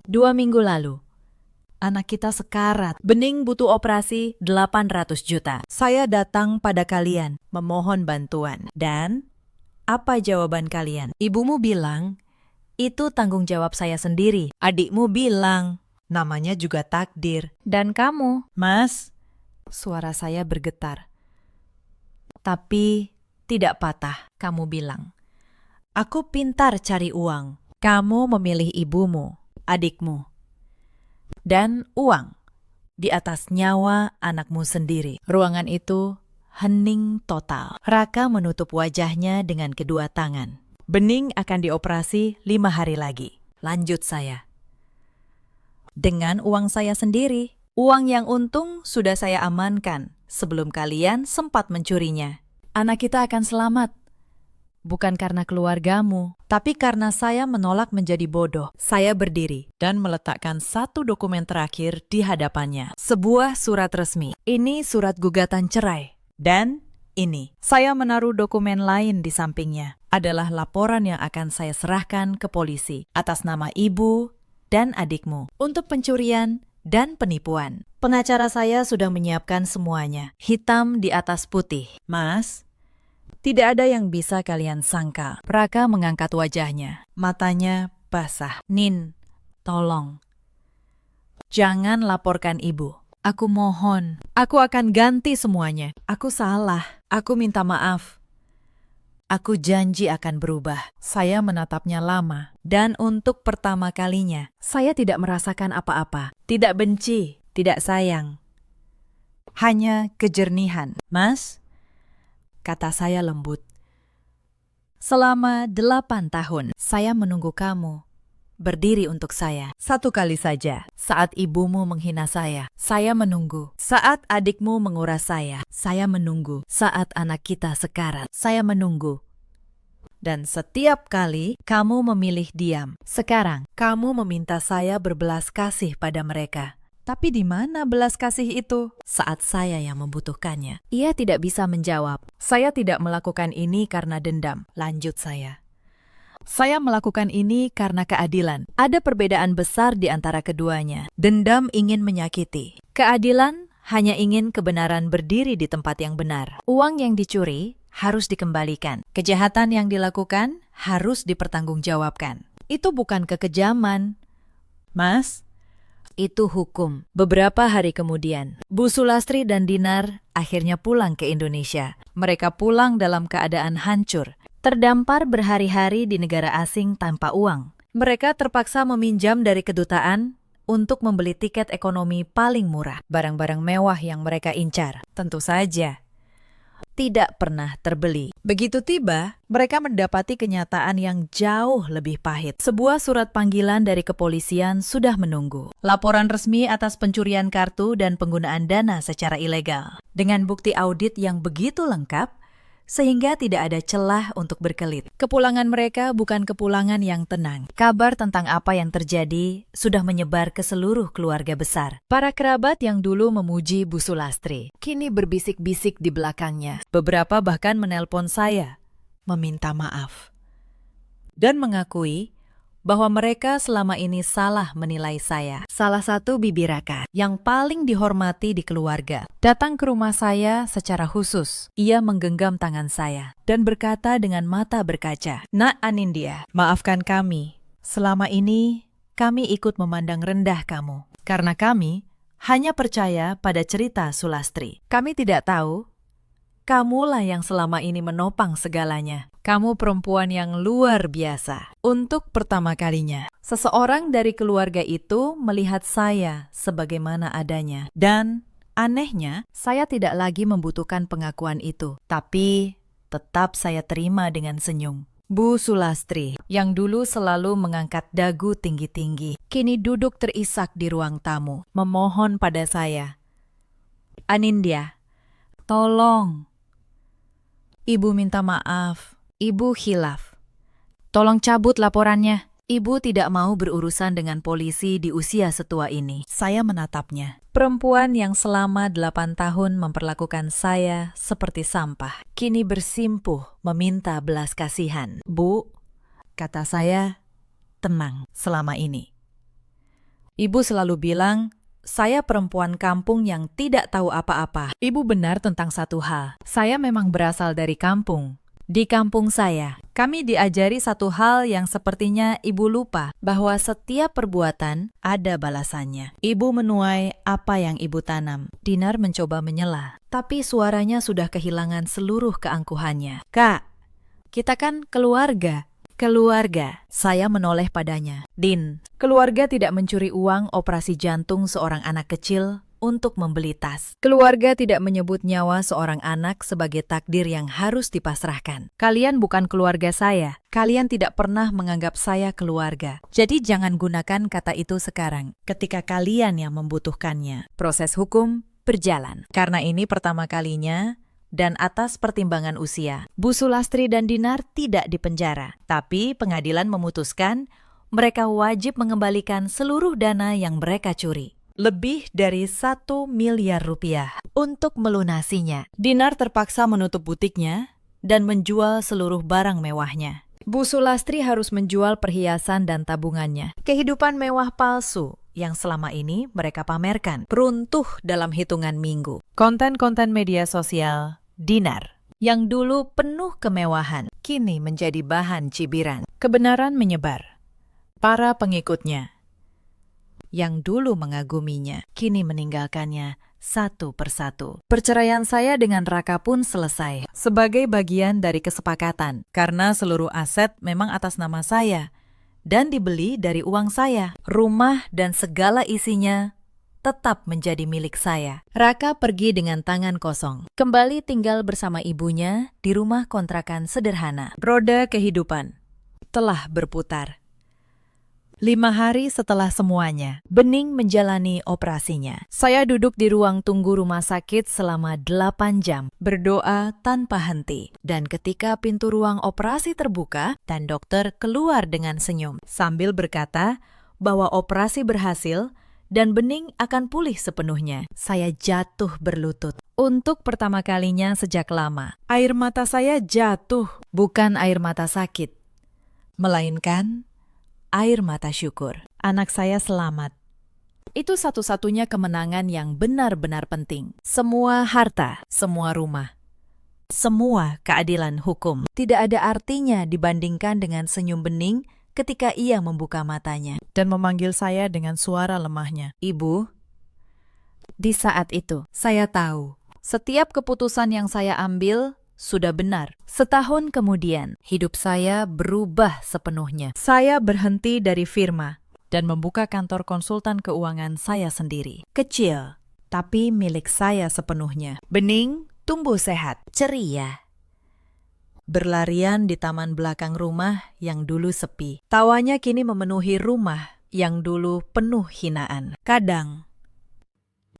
Speaker 1: 2 minggu lalu. Anak kita sekarat. Bening butuh operasi 800 juta. Saya datang pada kalian, memohon bantuan. Dan apa jawaban kalian? Ibumu bilang, itu tanggung jawab saya sendiri. Adikmu bilang, namanya juga takdir. Dan kamu? Mas, suara saya bergetar. Tapi tidak patah, kamu bilang. Aku pintar cari uang. Kamu memilih ibumu, adikmu. Dan uang di atas nyawa anakmu sendiri. Ruangan itu hening total. Raka menutup wajahnya dengan kedua tangan.
Speaker 2: Bening akan dioperasi 5 hari lagi. Lanjut saya. Dengan uang saya sendiri. Uang yang untung sudah saya amankan sebelum kalian sempat mencurinya. Anak kita akan selamat. Bukan karena keluargamu, tapi karena saya menolak menjadi bodoh. Saya berdiri dan meletakkan satu dokumen terakhir di hadapannya. Sebuah surat resmi. Ini surat gugatan cerai. Dan ini, saya menaruh dokumen lain di sampingnya. Adalah laporan yang akan saya serahkan ke polisi atas nama ibu dan adikmu untuk pencurian dan penipuan. Pengacara saya sudah menyiapkan semuanya, hitam di atas putih. Mas, tidak ada yang bisa kalian sangka. Raka mengangkat wajahnya, matanya basah. Nin, tolong. Jangan laporkan ibu. Aku mohon, aku akan ganti semuanya. Aku salah, aku minta maaf. Aku janji akan berubah. Saya menatapnya lama, dan untuk pertama kalinya, saya tidak merasakan apa-apa. Tidak benci, tidak sayang. Hanya kejernihan. Mas, kata saya lembut. Selama 8 tahun, saya menunggu kamu. Berdiri untuk saya. Satu kali saja, saat ibumu menghina saya menunggu. Saat adikmu menguras saya menunggu. Saat anak kita sekarat, saya menunggu. Dan setiap kali kamu memilih diam. Sekarang, kamu meminta saya berbelas kasih pada mereka. Tapi di mana belas kasih itu? Saat saya yang membutuhkannya. Ia tidak bisa menjawab. Saya tidak melakukan ini karena dendam. Lanjut saya. Saya melakukan ini karena keadilan. Ada perbedaan besar di antara keduanya. Dendam ingin menyakiti. Keadilan hanya ingin kebenaran berdiri di tempat yang benar. Uang yang dicuri harus dikembalikan. Kejahatan yang dilakukan harus dipertanggungjawabkan. Itu bukan kekejaman. Mas, itu hukum. Beberapa hari kemudian, Bu Sulastri dan Dinar akhirnya pulang ke Indonesia. Mereka pulang dalam keadaan hancur. Terdampar berhari-hari di negara asing tanpa uang. Mereka terpaksa meminjam dari kedutaan untuk membeli tiket ekonomi paling murah. Barang-barang mewah yang mereka incar. Tentu saja tidak pernah terbeli. Begitu tiba, mereka mendapati kenyataan yang jauh lebih pahit. Sebuah surat panggilan dari kepolisian sudah menunggu. Laporan resmi atas pencurian kartu dan penggunaan dana secara ilegal. Dengan bukti audit yang begitu lengkap, sehingga tidak ada celah untuk berkelit. Kepulangan mereka bukan kepulangan yang tenang. Kabar tentang apa yang terjadi sudah menyebar ke seluruh keluarga besar. Para kerabat yang dulu memuji Bu Sulastri, kini berbisik-bisik di belakangnya. Beberapa bahkan menelpon saya, meminta maaf. Dan mengakui bahwa mereka selama ini salah menilai saya. Salah satu Bibi Raka, yang paling dihormati di keluarga, datang ke rumah saya secara khusus. Ia menggenggam tangan saya dan berkata dengan mata berkaca, "Nak Anindya, maafkan kami. Selama ini kami ikut memandang rendah kamu. Karena kami hanya percaya pada cerita Sulastri. Kami tidak tahu kamulah yang selama ini menopang segalanya. Kamu perempuan yang luar biasa." Untuk pertama kalinya, seseorang dari keluarga itu melihat saya sebagaimana adanya. Dan anehnya, saya tidak lagi membutuhkan pengakuan itu. Tapi tetap saya terima dengan senyum. Bu Sulastri, yang dulu selalu mengangkat dagu tinggi-tinggi, kini duduk terisak di ruang tamu, memohon pada saya, "Anindya, tolong. Ibu minta maaf. Ibu khilaf. Tolong cabut laporannya. Ibu tidak mau berurusan dengan polisi di usia setua ini." Saya menatapnya. Perempuan yang selama 8 tahun memperlakukan saya seperti sampah, kini bersimpuh meminta belas kasihan. "Bu," kata saya, "tenang selama ini. Ibu selalu bilang, saya perempuan kampung yang tidak tahu apa-apa. Ibu benar tentang satu hal. Saya memang berasal dari kampung. Di kampung saya, kami diajari satu hal yang sepertinya ibu lupa, bahwa setiap perbuatan ada balasannya. Ibu menuai apa yang ibu tanam." Dinar mencoba menyela, tapi suaranya sudah kehilangan seluruh keangkuhannya. "Kak, kita kan keluarga." "Keluarga," saya menoleh padanya. "Din, keluarga tidak mencuri uang operasi jantung seorang anak kecil
Speaker 1: untuk membeli tas. Keluarga tidak menyebut nyawa seorang anak sebagai takdir yang harus dipasrahkan. Kalian bukan keluarga saya. Kalian tidak pernah menganggap saya keluarga. Jadi jangan gunakan kata itu sekarang, ketika kalian yang membutuhkannya. Proses hukum berjalan. Karena ini pertama kalinya, dan atas pertimbangan usia, Bu Sulastri dan Dinar tidak dipenjara. Tapi pengadilan memutuskan mereka wajib mengembalikan seluruh dana yang mereka curi. Lebih dari 1 miliar rupiah untuk melunasinya. Dinar terpaksa menutup butiknya dan menjual seluruh barang mewahnya. Bu Sulastri harus menjual perhiasan dan tabungannya. Kehidupan mewah palsu yang selama ini mereka pamerkan runtuh dalam hitungan minggu. Konten-konten media sosial Dinar yang dulu penuh kemewahan kini menjadi bahan cibiran. Kebenaran menyebar. Para pengikutnya yang dulu mengaguminya, kini meninggalkannya satu persatu. Perceraian saya dengan Raka pun selesai sebagai bagian dari kesepakatan, karena seluruh aset memang atas nama saya dan dibeli dari uang saya. Rumah dan segala isinya tetap menjadi milik saya. Raka pergi dengan tangan kosong, kembali tinggal bersama ibunya di rumah kontrakan sederhana. Roda kehidupan telah berputar. 5 hari setelah semuanya, Bening menjalani operasinya. Saya duduk di ruang tunggu rumah sakit selama 8 jam, berdoa tanpa henti. Dan ketika pintu ruang operasi terbuka, dan dokter keluar dengan senyum, sambil berkata bahwa operasi berhasil dan Bening akan pulih sepenuhnya, saya jatuh berlutut. Untuk pertama kalinya sejak lama, air mata saya jatuh, bukan air mata sakit, melainkan air mata syukur. Anak saya selamat. Itu satu-satunya kemenangan yang benar-benar penting. Semua harta, semua rumah, semua keadilan hukum tidak ada artinya dibandingkan dengan senyum Bening ketika ia membuka matanya dan memanggil saya dengan suara lemahnya. Ibu, di saat itu saya tahu setiap keputusan yang saya ambil sudah benar. Setahun kemudian, hidup saya berubah sepenuhnya. Saya berhenti dari firma dan membuka kantor konsultan keuangan saya sendiri. Kecil, tapi milik saya sepenuhnya. Bening tumbuh sehat, ceria, berlarian di taman belakang rumah yang dulu sepi. Tawanya kini memenuhi rumah yang dulu penuh hinaan. Kadang,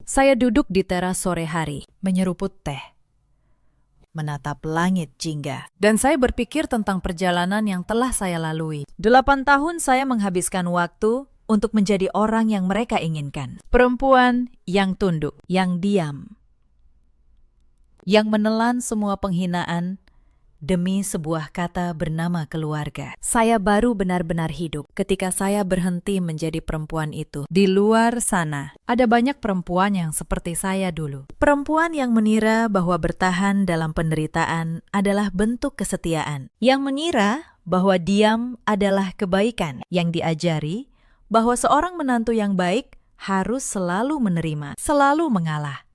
Speaker 1: saya duduk di teras sore hari, menyeruput teh, menatap langit jingga. Dan saya berpikir tentang perjalanan yang telah saya lalui. 8 tahun saya menghabiskan waktu untuk menjadi orang yang mereka inginkan. Perempuan yang tunduk, yang diam, yang menelan semua penghinaan demi sebuah kata bernama keluarga. Saya baru benar-benar hidup ketika saya berhenti menjadi perempuan itu. Di luar sana, ada banyak perempuan yang seperti saya dulu. Perempuan yang mengira bahwa bertahan dalam penderitaan adalah bentuk kesetiaan. Yang mengira bahwa diam adalah kebaikan. Yang diajari bahwa seorang menantu yang baik harus selalu menerima, selalu mengalah,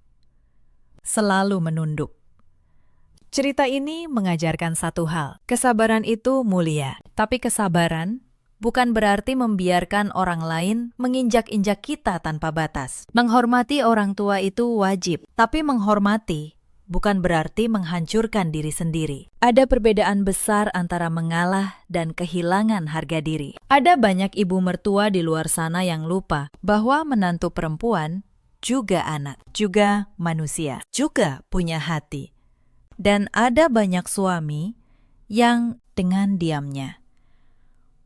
Speaker 1: selalu menunduk. Cerita ini mengajarkan satu hal, kesabaran itu mulia. Tapi kesabaran bukan berarti membiarkan orang lain menginjak-injak kita tanpa batas. Menghormati orang tua itu wajib, tapi menghormati bukan berarti menghancurkan diri sendiri. Ada perbedaan besar antara mengalah dan kehilangan harga diri. Ada banyak ibu mertua di luar sana yang lupa bahwa menantu perempuan juga anak, juga manusia, juga punya hati. Dan ada banyak suami yang dengan diamnya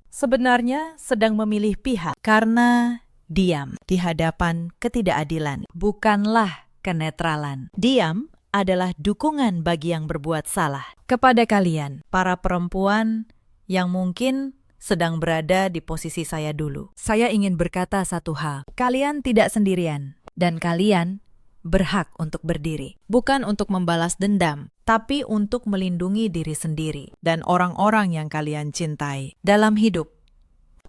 Speaker 1: sebenarnya sedang memilih pihak karena diam di hadapan ketidakadilan, bukanlah kenetralan. Diam adalah dukungan bagi yang berbuat salah. Kepada kalian, para perempuan yang mungkin sedang berada di posisi saya dulu, saya ingin berkata satu hal. Kalian tidak sendirian dan kalian berhak untuk berdiri. Bukan untuk membalas dendam, tapi untuk melindungi diri sendiri dan orang-orang yang kalian cintai. Dalam hidup,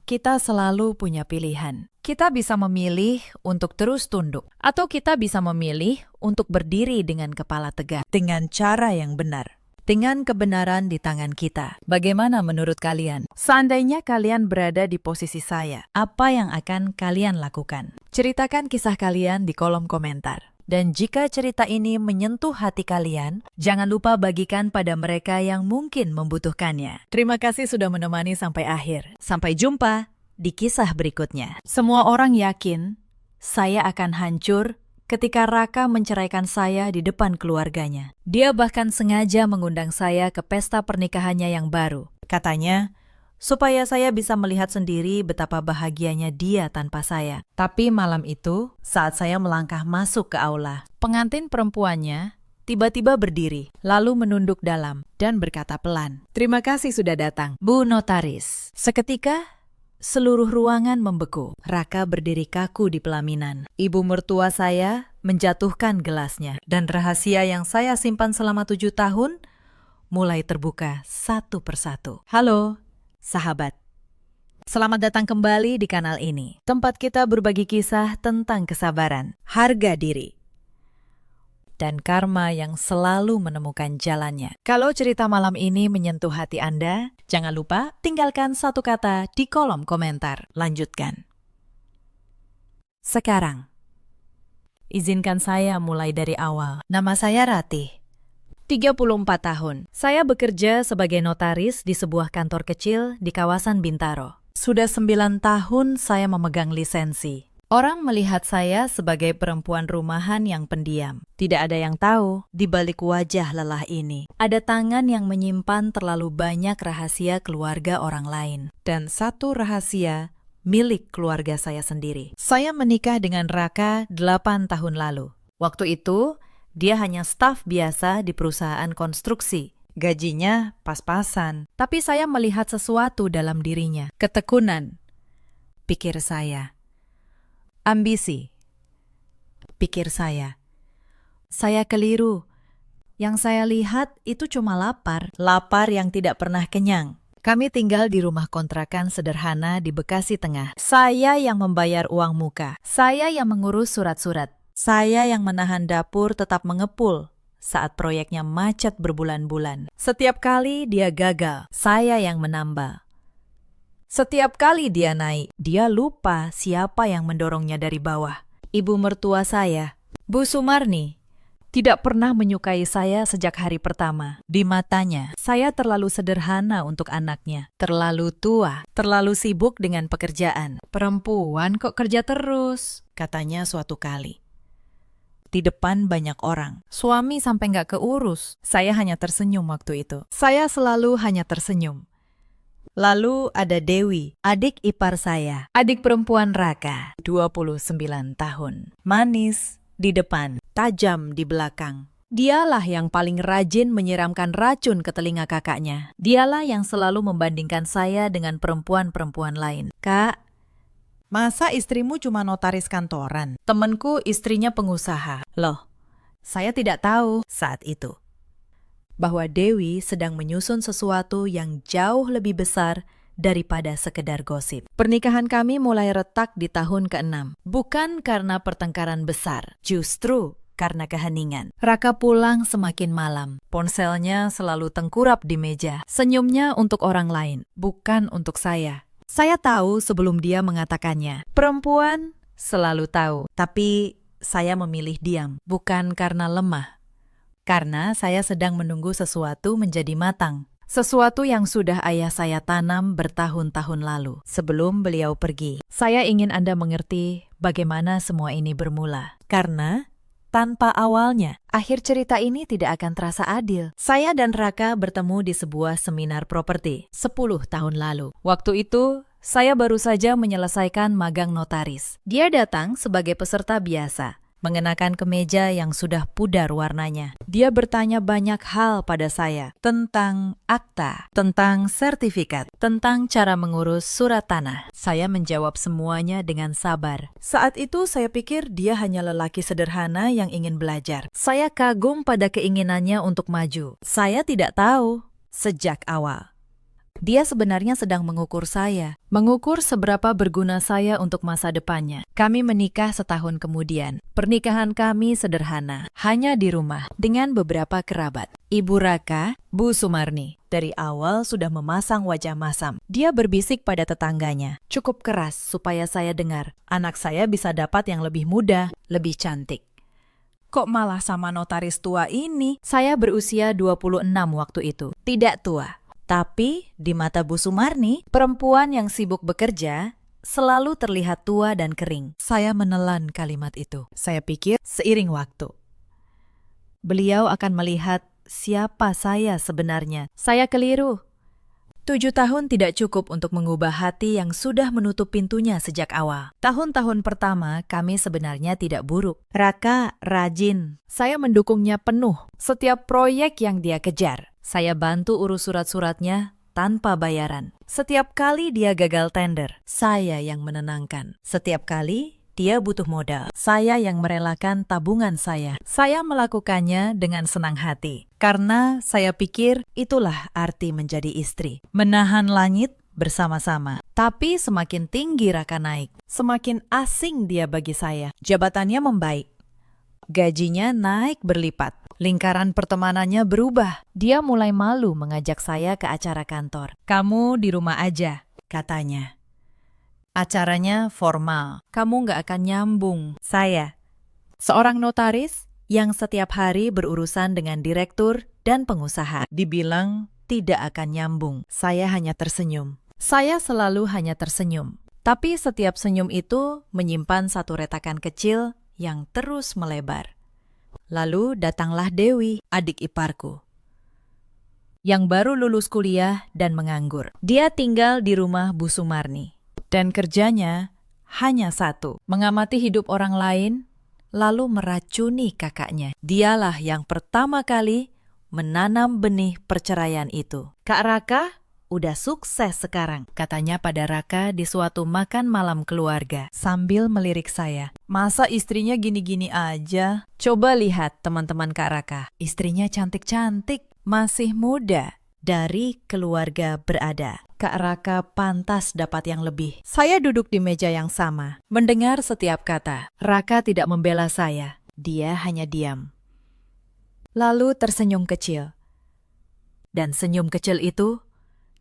Speaker 1: kita selalu punya pilihan. Kita bisa memilih untuk terus tunduk, atau kita bisa memilih untuk berdiri dengan kepala tegak, dengan cara yang benar. dengan kebenaran di tangan kita. Bagaimana menurut kalian? Seandainya kalian berada di posisi saya, apa yang akan kalian lakukan? Ceritakan kisah kalian di kolom komentar. Dan jika cerita ini menyentuh hati kalian, jangan lupa bagikan pada mereka yang mungkin membutuhkannya. Terima kasih sudah menemani sampai akhir. Sampai jumpa di kisah berikutnya. Semua orang yakin saya akan hancur ketika Raka menceraikan saya di depan keluarganya. Dia bahkan sengaja mengundang saya ke pesta pernikahannya yang baru. Katanya, supaya saya bisa melihat sendiri betapa bahagianya dia tanpa saya. Tapi malam itu, saat saya melangkah masuk ke aula, pengantin perempuannya tiba-tiba berdiri, lalu menunduk dalam dan berkata pelan, "Terima kasih sudah datang, Bu Notaris." Seketika, seluruh ruangan membeku. Raka berdiri kaku di pelaminan. Ibu mertua saya menjatuhkan gelasnya, dan rahasia yang saya simpan selama 7 tahun mulai terbuka satu persatu. Halo, sahabat. Selamat datang kembali di kanal ini. Tempat kita berbagi kisah tentang kesabaran, harga diri, dan karma yang selalu menemukan jalannya. Kalau cerita malam ini menyentuh hati Anda, jangan lupa tinggalkan satu kata di kolom komentar. Lanjutkan. Sekarang, izinkan saya mulai dari awal. Nama saya Ratih. 34 tahun. Saya bekerja sebagai notaris di sebuah kantor kecil di kawasan Bintaro. Sudah 9 tahun saya memegang lisensi. Orang melihat saya sebagai perempuan rumahan yang pendiam. Tidak ada yang tahu di balik wajah lelah ini. Ada tangan yang menyimpan terlalu banyak rahasia keluarga orang lain. Dan satu rahasia milik keluarga saya sendiri. Saya menikah dengan Raka 8 tahun lalu. Waktu itu, dia hanya staf biasa di perusahaan konstruksi. Gajinya pas-pasan. Tapi saya melihat sesuatu dalam dirinya. Ketekunan, pikir saya. Ambisi, pikir saya. Saya keliru. Yang saya lihat itu cuma lapar. Lapar yang tidak pernah kenyang. Kami tinggal di rumah kontrakan sederhana di Bekasi Tengah. Saya yang membayar uang muka. Saya yang mengurus surat-surat. Saya yang menahan dapur tetap mengepul saat proyeknya macet berbulan-bulan. Setiap kali dia gagal, saya yang menambal. Setiap kali dia naik, dia lupa siapa yang mendorongnya dari bawah. Ibu mertua saya, Bu Sumarni, tidak pernah menyukai saya sejak hari pertama. Di matanya, saya terlalu sederhana untuk anaknya. Terlalu tua, terlalu sibuk dengan pekerjaan. Perempuan kok kerja terus, katanya suatu kali. Di depan banyak orang. Suami sampai nggak keurus. Saya hanya tersenyum waktu itu. Saya selalu hanya tersenyum. Lalu ada Dewi, adik ipar saya. Adik perempuan Raka, 29 tahun. Manis di depan, tajam di belakang. Dialah yang paling rajin menyiramkan racun ke telinga kakaknya. Dialah yang selalu membandingkan saya dengan perempuan-perempuan lain. Kak, masa istrimu cuma notaris kantoran? Temenku istrinya pengusaha. Loh, saya tidak tahu saat itu bahwa Dewi sedang menyusun sesuatu yang jauh lebih besar daripada sekedar gosip. Pernikahan kami mulai retak di tahun ke-6. Bukan karena pertengkaran besar, justru karena keheningan. Raka pulang semakin malam. Ponselnya selalu tengkurap di meja. Senyumnya untuk orang lain, bukan untuk saya. Saya tahu sebelum dia mengatakannya. Perempuan selalu tahu, tapi saya memilih diam, bukan karena lemah. Karena saya sedang menunggu sesuatu menjadi matang. Sesuatu yang sudah ayah saya tanam bertahun-tahun lalu, sebelum beliau pergi. Saya ingin Anda mengerti bagaimana semua ini bermula. Karena tanpa awalnya, akhir cerita ini tidak akan terasa adil. Saya dan Raka bertemu di sebuah seminar properti 10 tahun lalu. Waktu itu, saya baru saja menyelesaikan magang notaris. Dia datang sebagai peserta biasa, mengenakan kemeja yang sudah pudar warnanya. Dia bertanya banyak hal pada saya tentang akta, tentang sertifikat, tentang cara mengurus surat tanah. Saya menjawab semuanya dengan sabar. Saat itu saya pikir dia hanya lelaki sederhana yang ingin belajar. Saya kagum pada keinginannya untuk maju. Saya tidak tahu sejak awal
Speaker 2: Dia sebenarnya sedang mengukur saya, mengukur seberapa berguna saya untuk masa depannya. Kami menikah setahun kemudian. Pernikahan kami sederhana, hanya di rumah, dengan beberapa kerabat. Ibu Raka, Bu Sumarni, dari awal sudah memasang wajah masam. Dia berbisik pada tetangganya, cukup keras supaya saya dengar. Anak saya bisa dapat yang lebih muda, lebih cantik.
Speaker 1: Kok malah sama notaris tua ini?
Speaker 2: Saya berusia 26 waktu itu, tidak tua. Tapi di mata Bu Sumarni, perempuan yang sibuk bekerja selalu terlihat tua dan kering. Saya menelan kalimat itu. Saya pikir seiring waktu, beliau akan melihat siapa saya sebenarnya. Saya keliru. 7 tahun tidak cukup untuk mengubah hati yang sudah menutup pintunya sejak awal. Tahun-tahun pertama kami sebenarnya tidak buruk. Raka rajin. Saya mendukungnya penuh. Setiap proyek yang dia kejar, saya bantu urus surat-suratnya tanpa bayaran. Setiap kali dia gagal tender, saya yang menenangkan. Setiap kali dia butuh modal, saya yang merelakan tabungan saya. Saya melakukannya dengan senang hati, karena saya pikir itulah arti menjadi istri. Menahan langit bersama-sama. Tapi semakin tinggi Raka naik, semakin asing dia bagi saya. Jabatannya membaik. Gajinya naik berlipat. Lingkaran pertemanannya berubah. Dia mulai malu mengajak saya ke acara kantor. Kamu di rumah aja, katanya. Acaranya formal. Kamu nggak akan nyambung. Saya, seorang notaris yang setiap hari berurusan dengan direktur dan pengusaha, dibilang tidak akan nyambung. Saya hanya tersenyum. Saya selalu hanya tersenyum. Tapi setiap senyum itu menyimpan satu retakan kecil yang terus melebar. Lalu datanglah Dewi, adik iparku, yang baru lulus kuliah dan menganggur. Dia tinggal di rumah Bu Sumarni. Dan kerjanya hanya satu, mengamati hidup orang lain, lalu meracuni kakaknya. Dialah yang pertama kali menanam benih perceraian itu. Kak Raka udah sukses sekarang, katanya pada Raka di suatu makan malam keluarga, sambil melirik saya. Masa istrinya gini-gini aja? Coba lihat teman-teman Kak Raka. Istrinya cantik-cantik, masih muda, dari keluarga berada. Kak Raka pantas dapat yang lebih. Saya duduk di meja yang sama, mendengar setiap kata. Raka tidak membela saya, dia hanya diam. Lalu tersenyum kecil. Dan senyum kecil itu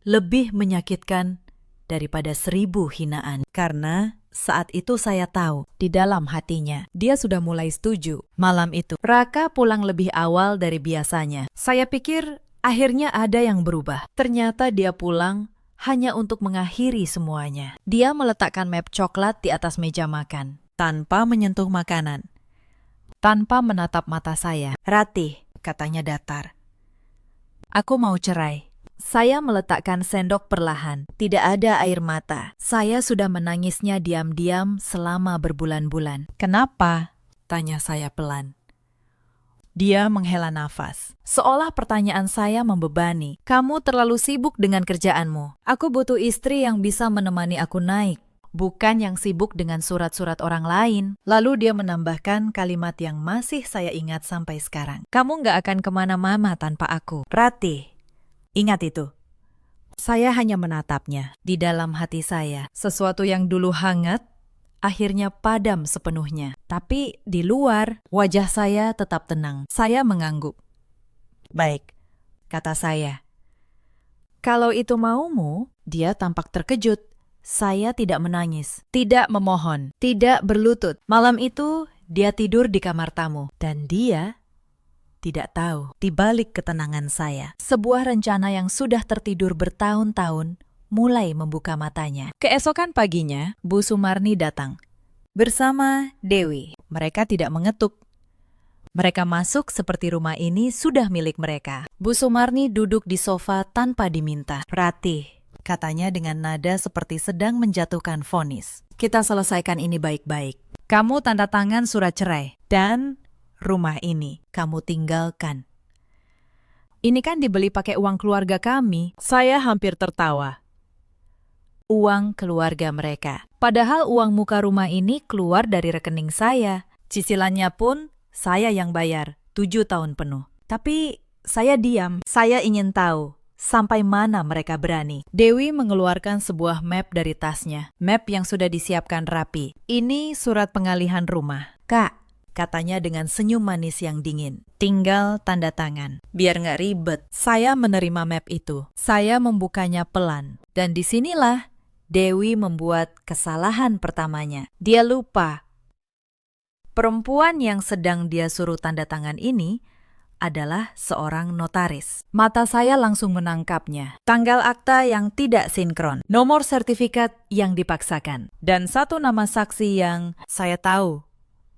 Speaker 2: lebih menyakitkan daripada 1000 hinaan. Karena saat itu saya tahu, di dalam hatinya, dia sudah mulai setuju. Malam itu, Raka pulang lebih awal dari biasanya. Saya pikir akhirnya ada yang berubah. Ternyata dia pulang hanya untuk mengakhiri semuanya. Dia meletakkan map coklat di atas meja makan, tanpa menyentuh makanan, tanpa menatap mata saya. Ratih, katanya datar. Aku mau cerai. Saya meletakkan sendok perlahan. Tidak ada air mata. Saya sudah menangisnya diam-diam selama berbulan-bulan. Kenapa? Tanya saya pelan. Dia menghela nafas. Seolah pertanyaan saya membebani. Kamu terlalu sibuk dengan kerjaanmu. Aku butuh istri yang bisa menemani aku naik, bukan yang sibuk dengan surat-surat orang lain. Lalu dia menambahkan kalimat yang masih saya ingat sampai sekarang. Kamu nggak akan kemana-mana tanpa aku. Ratih, ingat itu. Saya hanya menatapnya. Di dalam hati saya, sesuatu yang dulu hangat akhirnya padam sepenuhnya. Tapi di luar, wajah saya tetap tenang. Saya mengangguk. Baik, kata saya. Kalau itu maumu, dia tampak terkejut. Saya tidak menangis, tidak memohon, tidak berlutut. Malam itu, dia tidur di kamar tamu. Dan dia tidak tahu, di balik ketenangan saya, sebuah rencana yang sudah tertidur bertahun-tahun mulai membuka matanya. Keesokan paginya, Bu Sumarni datang bersama Dewi. Mereka tidak mengetuk. Mereka masuk seperti rumah ini sudah milik mereka. Bu Sumarni duduk di sofa tanpa diminta. Ratih, katanya dengan nada seperti sedang menjatuhkan vonis. Kita selesaikan ini baik-baik. Kamu tanda tangan surat cerai. Dan rumah ini kamu tinggalkan. Ini kan dibeli pakai uang keluarga kami. Saya hampir tertawa. Uang keluarga mereka. Padahal uang muka rumah ini keluar dari rekening saya. Cicilannya pun saya yang bayar 7 tahun penuh. Tapi saya diam. Saya ingin tahu
Speaker 1: sampai mana mereka berani. Dewi mengeluarkan sebuah map dari tasnya. Map yang sudah disiapkan rapi. Ini surat pengalihan rumah. Kak, katanya dengan senyum manis yang dingin. Tinggal tanda tangan. Biar nggak ribet. Saya menerima map itu. Saya membukanya pelan. Dan disinilah Dewi membuat kesalahan pertamanya. Dia lupa. Perempuan yang sedang dia suruh tanda tangan ini adalah seorang notaris. Mata saya langsung menangkapnya. Tanggal akta yang tidak sinkron. Nomor sertifikat yang dipaksakan. Dan satu nama saksi yang saya tahu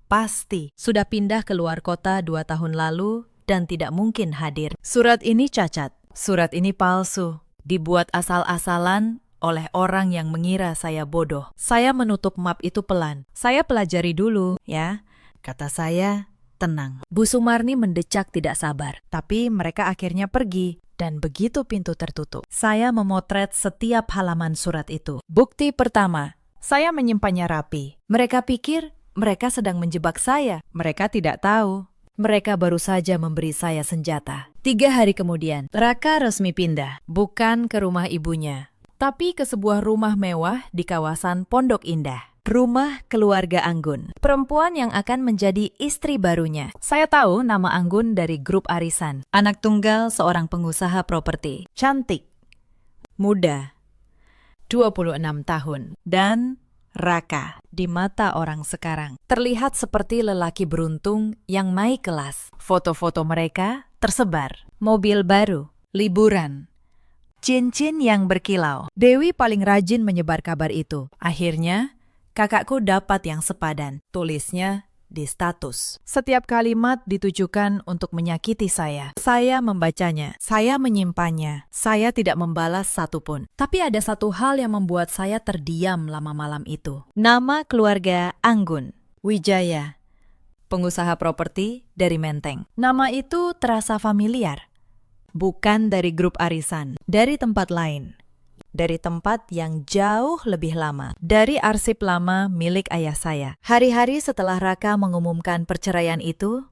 Speaker 1: pasti sudah pindah ke luar kota 2 tahun lalu dan tidak mungkin hadir. Surat ini cacat. Surat ini palsu. Dibuat asal-asalan oleh orang yang mengira saya bodoh. Saya menutup map itu pelan. Saya pelajari dulu, ya. Kata saya, tenang. Bu Sumarni mendecak tidak sabar. Tapi mereka akhirnya pergi. Dan begitu pintu tertutup, saya memotret setiap halaman surat itu. Bukti pertama, saya menyimpannya rapi. Mereka pikir mereka sedang menjebak saya. Mereka tidak tahu. Mereka baru saja memberi saya senjata. 3 hari kemudian, Raka resmi pindah. Bukan ke rumah ibunya, tapi ke sebuah rumah mewah di kawasan Pondok Indah. Rumah keluarga Anggun. Perempuan yang akan menjadi istri barunya. Saya tahu nama Anggun dari grup arisan. Anak tunggal seorang pengusaha properti. Cantik. Muda. 26 tahun. Dan Raka di mata orang sekarang terlihat seperti lelaki beruntung yang naik kelas. Foto-foto mereka tersebar. Mobil baru. Liburan. Cincin yang berkilau. Dewi paling rajin menyebar kabar itu. Akhirnya, kakakku dapat yang sepadan. Tulisnya di status. Setiap kalimat ditujukan untuk menyakiti saya. Saya membacanya. Saya menyimpannya. Saya tidak membalas satupun. Tapi ada satu hal yang membuat saya terdiam lama malam itu. Nama keluarga Anggun. Wijaya. Pengusaha properti dari Menteng. Nama itu terasa familiar. Bukan dari grup arisan. Dari tempat lain. Dari tempat yang jauh lebih lama. Dari arsip lama milik ayah saya. Hari-hari setelah Raka mengumumkan perceraian itu,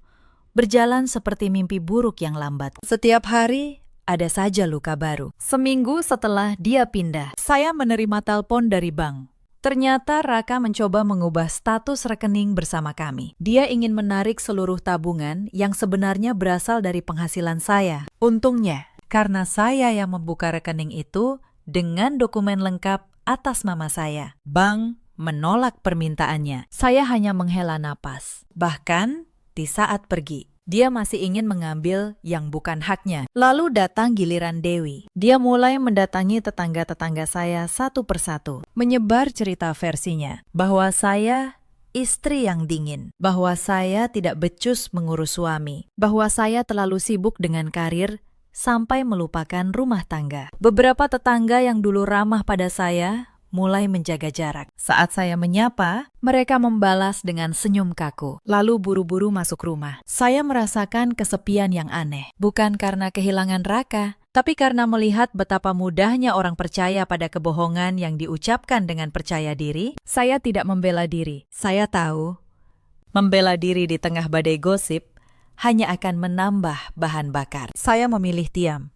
Speaker 1: berjalan seperti mimpi buruk yang lambat. Setiap hari, ada saja luka baru. Seminggu setelah dia pindah, saya menerima telepon dari bank. Ternyata Raka mencoba mengubah status rekening bersama kami. Dia ingin menarik seluruh tabungan yang sebenarnya berasal dari penghasilan saya. Untungnya, karena saya yang membuka rekening itu, dengan dokumen lengkap atas nama saya. Bank menolak permintaannya. Saya hanya menghela napas. Bahkan di saat pergi, dia masih ingin mengambil yang bukan haknya. Lalu datang giliran Dewi. Dia mulai mendatangi tetangga-tetangga saya satu persatu. Menyebar cerita versinya. Bahwa saya istri yang dingin. Bahwa saya tidak becus mengurus suami. Bahwa saya terlalu sibuk dengan karir sampai melupakan rumah tangga. Beberapa tetangga yang dulu ramah pada saya mulai menjaga jarak. Saat saya menyapa, mereka membalas dengan senyum kaku, lalu buru-buru masuk rumah. Saya merasakan kesepian yang aneh, bukan karena kehilangan Raka, tapi karena melihat betapa mudahnya orang percaya pada kebohongan yang diucapkan dengan percaya diri. Saya tidak membela diri. Saya tahu, membela diri di tengah badai gosip hanya akan menambah bahan bakar. Saya memilih diam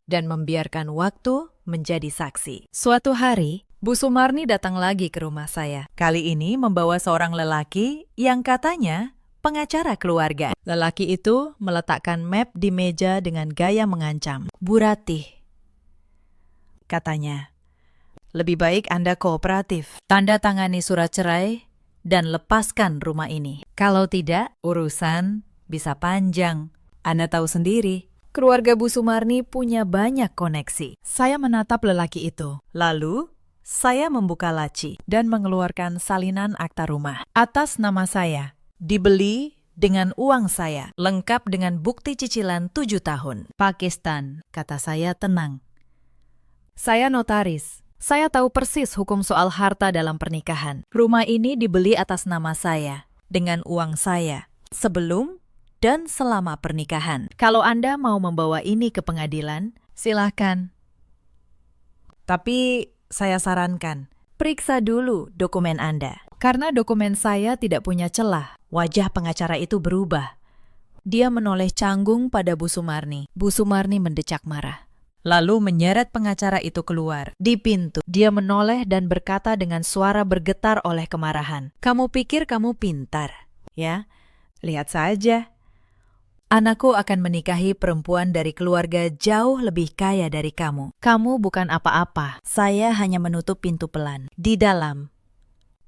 Speaker 1: dan membiarkan waktu menjadi saksi. Suatu hari, Bu Sumarni datang lagi ke rumah saya. Kali ini membawa seorang lelaki yang katanya pengacara keluarga. Lelaki itu meletakkan map di meja dengan gaya mengancam. Bu Ratih, katanya, lebih baik Anda kooperatif. Tanda tangani surat cerai dan lepaskan rumah ini. Kalau tidak, urusan bisa panjang. Anda tahu sendiri, keluarga Bu Sumarni punya banyak koneksi. Saya menatap lelaki itu. Lalu, saya membuka laci dan mengeluarkan salinan akta rumah. Atas nama saya, dibeli dengan uang saya, lengkap dengan bukti cicilan 7 tahun. Pakistan, kata saya tenang. Saya notaris. Saya tahu persis hukum soal harta dalam pernikahan. Rumah ini dibeli atas nama saya, dengan uang saya, sebelum dan selama pernikahan. Kalau Anda mau membawa ini ke pengadilan, silahkan. Tapi saya sarankan, periksa dulu dokumen Anda. Karena dokumen saya tidak punya celah. Wajah pengacara itu berubah. Dia menoleh canggung pada Bu Sumarni. Bu Sumarni mendecak marah. lalu menyeret pengacara itu keluar. Di pintu, dia menoleh dan berkata dengan suara bergetar oleh kemarahan, "Kamu pikir kamu pintar, ya? Lihat saja. Anakku akan menikahi perempuan dari keluarga jauh lebih kaya dari kamu. Kamu bukan apa-apa. Saya hanya menutup pintu pelan. Di dalam,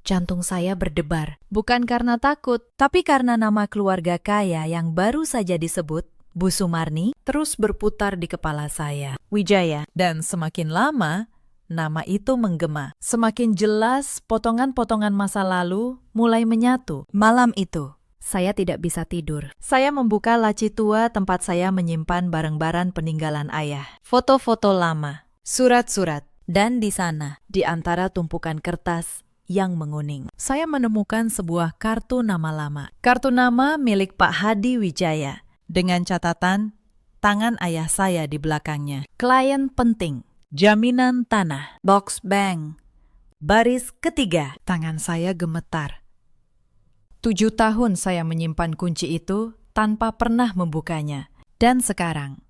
Speaker 1: jantung saya berdebar. Bukan karena takut, tapi karena nama keluarga kaya yang baru saja disebut, Bu Sumarni, terus berputar di kepala saya. Wijaya. Dan semakin lama, nama itu menggema. Semakin jelas, potongan-potongan masa lalu mulai menyatu. Malam itu, saya tidak bisa tidur. Saya membuka laci tua tempat saya menyimpan barang-barang peninggalan ayah. Foto-foto lama, surat-surat, dan di sana, di antara tumpukan kertas yang menguning, saya menemukan sebuah kartu nama lama. Kartu nama milik Pak Hadi Wijaya, dengan catatan tangan ayah saya di belakangnya. Klien penting, jaminan tanah, box bank, baris ketiga. Tangan saya gemetar. 7 tahun saya menyimpan kunci itu tanpa pernah membukanya. Dan sekarang,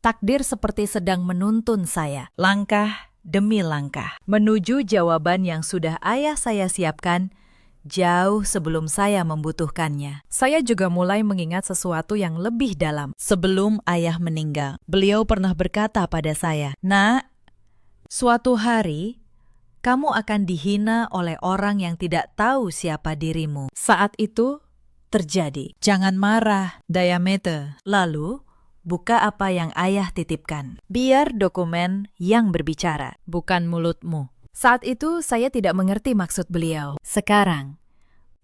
Speaker 1: takdir seperti sedang menuntun saya, langkah demi langkah, menuju jawaban yang sudah ayah saya siapkan jauh sebelum saya membutuhkannya. Saya juga mulai mengingat sesuatu yang lebih dalam. Sebelum ayah meninggal, beliau pernah berkata pada saya, "Nak, suatu hari, kamu akan dihina oleh orang yang tidak tahu siapa dirimu." Saat itu terjadi. Jangan marah, Diameter. Lalu, buka apa yang ayah titipkan. Biar dokumen yang berbicara, bukan mulutmu. Saat itu saya tidak mengerti maksud beliau. Sekarang,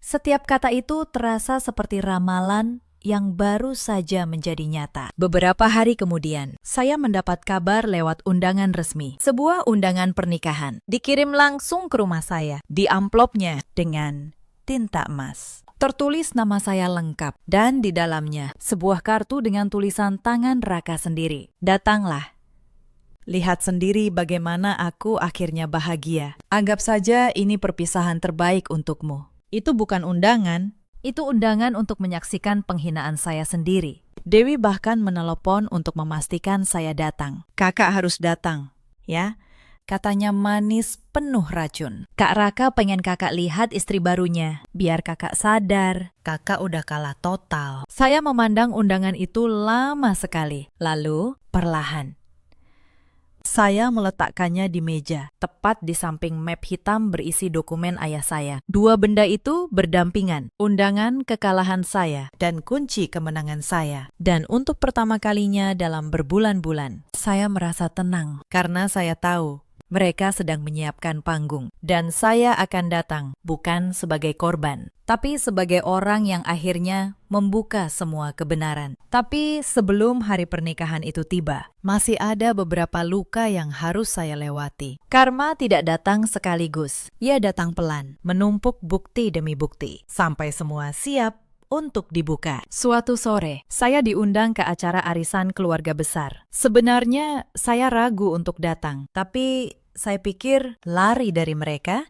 Speaker 1: setiap kata itu terasa seperti ramalan yang baru saja menjadi nyata. Beberapa hari kemudian, saya mendapat kabar lewat undangan resmi. Sebuah undangan pernikahan. Dikirim langsung ke rumah saya. Di amplopnya dengan tinta emas. Tertulis nama saya lengkap. Dan di dalamnya, sebuah kartu dengan tulisan tangan Raka sendiri. Datanglah. Lihat sendiri bagaimana aku akhirnya bahagia. Anggap saja ini perpisahan terbaik untukmu. Itu bukan undangan. Itu undangan untuk menyaksikan penghinaan saya sendiri. Dewi bahkan menelepon untuk memastikan saya datang. "Kakak harus datang, ya," katanya manis penuh racun. "Kak Raka pengen kakak lihat istri barunya. Biar kakak sadar, kakak udah kalah total." Saya memandang undangan itu lama sekali. Lalu, perlahan, saya meletakkannya di meja, tepat di samping map hitam berisi dokumen ayah saya. Dua benda itu berdampingan, undangan kekalahan saya dan kunci kemenangan saya. Dan untuk pertama kalinya dalam berbulan-bulan, saya merasa tenang karena saya tahu mereka sedang menyiapkan panggung. Dan saya akan datang bukan sebagai korban, tapi sebagai orang yang akhirnya membuka semua kebenaran. Tapi sebelum hari pernikahan itu tiba, masih ada beberapa luka yang harus saya lewati. Karma tidak datang sekaligus. Ia datang pelan, menumpuk bukti demi bukti, sampai semua siap untuk dibuka. Suatu sore, saya diundang ke acara arisan keluarga besar. Sebenarnya saya ragu untuk datang, tapi saya pikir lari dari mereka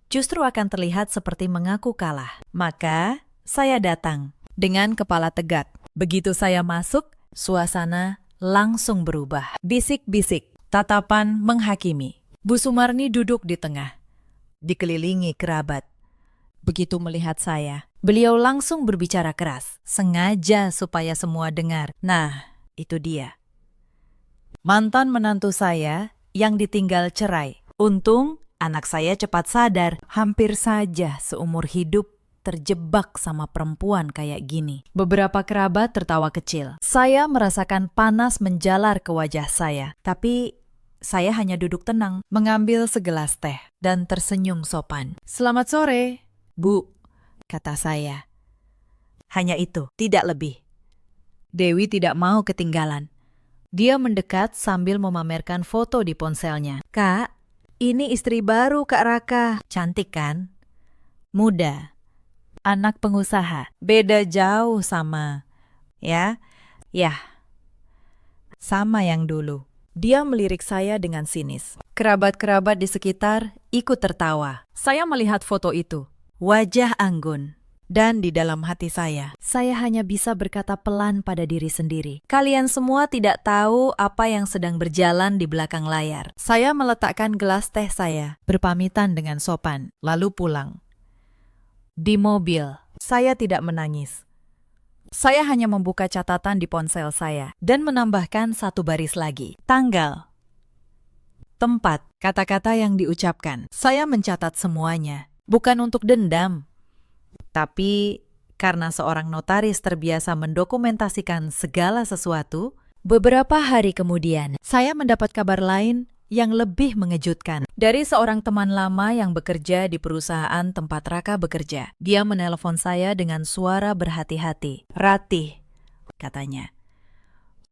Speaker 1: justru akan terlihat seperti mengaku kalah. Maka saya datang dengan kepala tegak. Begitu saya masuk, suasana langsung berubah. Bisik-bisik, tatapan menghakimi. Bu Sumarni duduk di tengah, dikelilingi kerabat. Begitu melihat saya, beliau langsung berbicara keras, sengaja supaya semua dengar. Nah, itu dia. Mantan menantu saya yang ditinggal cerai. Untung anak saya cepat sadar, hampir saja seumur hidup terjebak sama perempuan kayak gini. Beberapa kerabat tertawa kecil. Saya merasakan panas menjalar ke wajah saya, tapi saya hanya duduk tenang, mengambil segelas teh, dan tersenyum sopan. "Selamat sore, Bu," kata saya. Hanya itu, tidak lebih. Dewi tidak mau ketinggalan. Dia mendekat sambil memamerkan foto di ponselnya. "Kak, ini istri baru Kak Raka. Cantik kan? Muda. Anak pengusaha. Beda jauh sama, ya? Yah, sama yang dulu." Dia melirik saya dengan sinis. Kerabat-kerabat di sekitar ikut tertawa. Saya melihat foto itu. Wajah anggun. Dan di dalam hati saya
Speaker 2: Saya hanya bisa berkata pelan pada diri sendiri.
Speaker 1: Kalian semua tidak tahu apa yang sedang berjalan di belakang layar.
Speaker 2: Saya meletakkan gelas teh saya, berpamitan dengan sopan, lalu pulang. Di mobil, saya tidak menangis. Saya hanya membuka catatan di ponsel saya dan menambahkan satu baris lagi. Tanggal, tempat, kata-kata yang diucapkan. Saya mencatat semuanya, bukan untuk dendam, tapi karena seorang notaris terbiasa mendokumentasikan segala sesuatu.
Speaker 1: Beberapa hari kemudian,
Speaker 2: Saya mendapat kabar lain yang lebih mengejutkan.
Speaker 1: dari seorang teman lama yang bekerja di perusahaan tempat Raka bekerja.
Speaker 2: Dia menelepon saya dengan suara berhati-hati. "Ratih," katanya.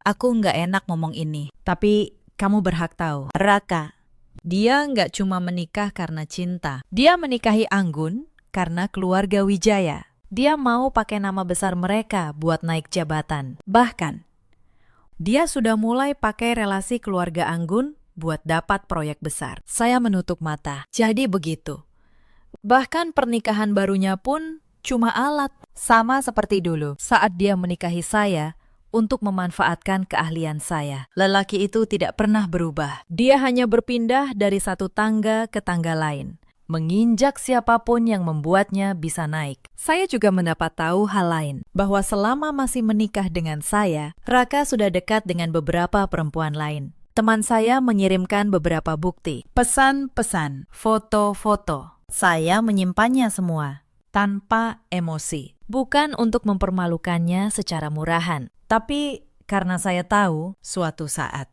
Speaker 2: "Aku nggak enak ngomong ini, tapi kamu berhak tahu. Raka, dia nggak cuma menikah karena cinta. Dia menikahi Anggun karena keluarga Wijaya. Dia mau pakai nama besar mereka buat naik jabatan. Bahkan, dia sudah mulai pakai relasi keluarga Anggun buat dapat proyek besar." Saya menutup mata. Jadi begitu. Bahkan pernikahan barunya pun cuma alat. Sama seperti dulu saat dia menikahi saya untuk memanfaatkan keahlian saya. Lelaki itu tidak pernah berubah.
Speaker 1: Dia hanya berpindah dari satu tangga ke tangga lain,
Speaker 2: Menginjak siapapun yang membuatnya bisa naik. Saya juga mendapat tahu hal lain, bahwa selama masih menikah dengan saya, Raka sudah dekat dengan beberapa perempuan lain. Teman saya mengirimkan beberapa bukti, pesan-pesan, foto-foto. Saya menyimpannya semua, tanpa emosi. Bukan untuk mempermalukannya secara murahan, tapi karena saya tahu suatu saat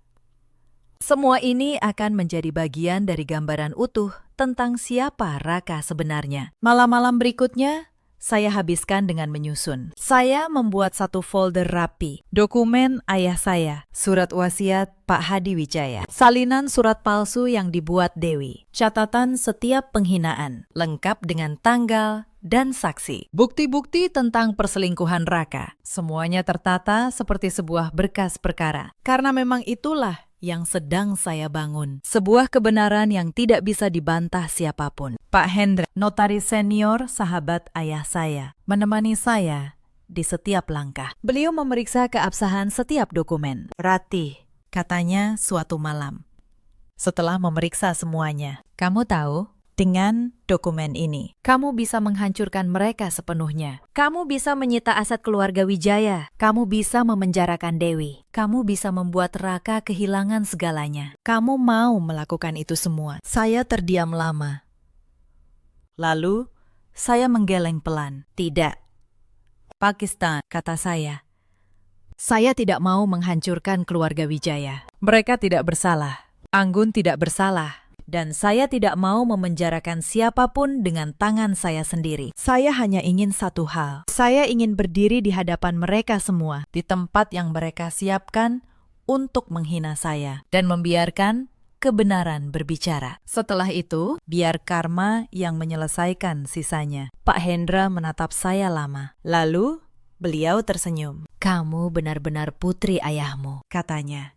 Speaker 1: semua ini akan menjadi bagian dari gambaran utuh tentang siapa Raka sebenarnya.
Speaker 2: malam-malam berikutnya, saya habiskan dengan menyusun. Saya membuat satu folder rapi, dokumen ayah saya, surat wasiat Pak Hadi Wijaya, salinan surat palsu yang dibuat Dewi, catatan setiap penghinaan, lengkap dengan tanggal dan saksi, bukti-bukti tentang perselingkuhan Raka. Semuanya tertata seperti sebuah berkas perkara, karena memang itulah yang sedang saya bangun. Sebuah kebenaran yang tidak bisa dibantah siapapun. Pak Hendra, notaris senior sahabat ayah saya, menemani saya di setiap langkah. Beliau memeriksa keabsahan setiap dokumen. "Ratih," katanya suatu malam, setelah memeriksa semuanya, "kamu tahu, dengan dokumen ini, kamu bisa menghancurkan mereka sepenuhnya. Kamu bisa menyita aset keluarga Wijaya. Kamu bisa memenjarakan Dewi. Kamu bisa membuat Raka kehilangan segalanya. Kamu mau melakukan itu semua." Saya terdiam lama. Lalu, saya menggeleng pelan. "Tidak. Pakistan," kata saya. "Saya tidak mau menghancurkan keluarga Wijaya. Mereka tidak bersalah. Anggun tidak bersalah. Dan saya tidak mau memenjarakan siapapun dengan tangan saya sendiri. Saya hanya ingin satu hal. Saya ingin berdiri di hadapan mereka semua, di tempat yang mereka siapkan untuk menghina saya, dan membiarkan kebenaran berbicara. Setelah itu, biar karma yang menyelesaikan sisanya." Pak Hendra menatap saya lama. Lalu, beliau tersenyum. "Kamu benar-benar putri ayahmu," katanya.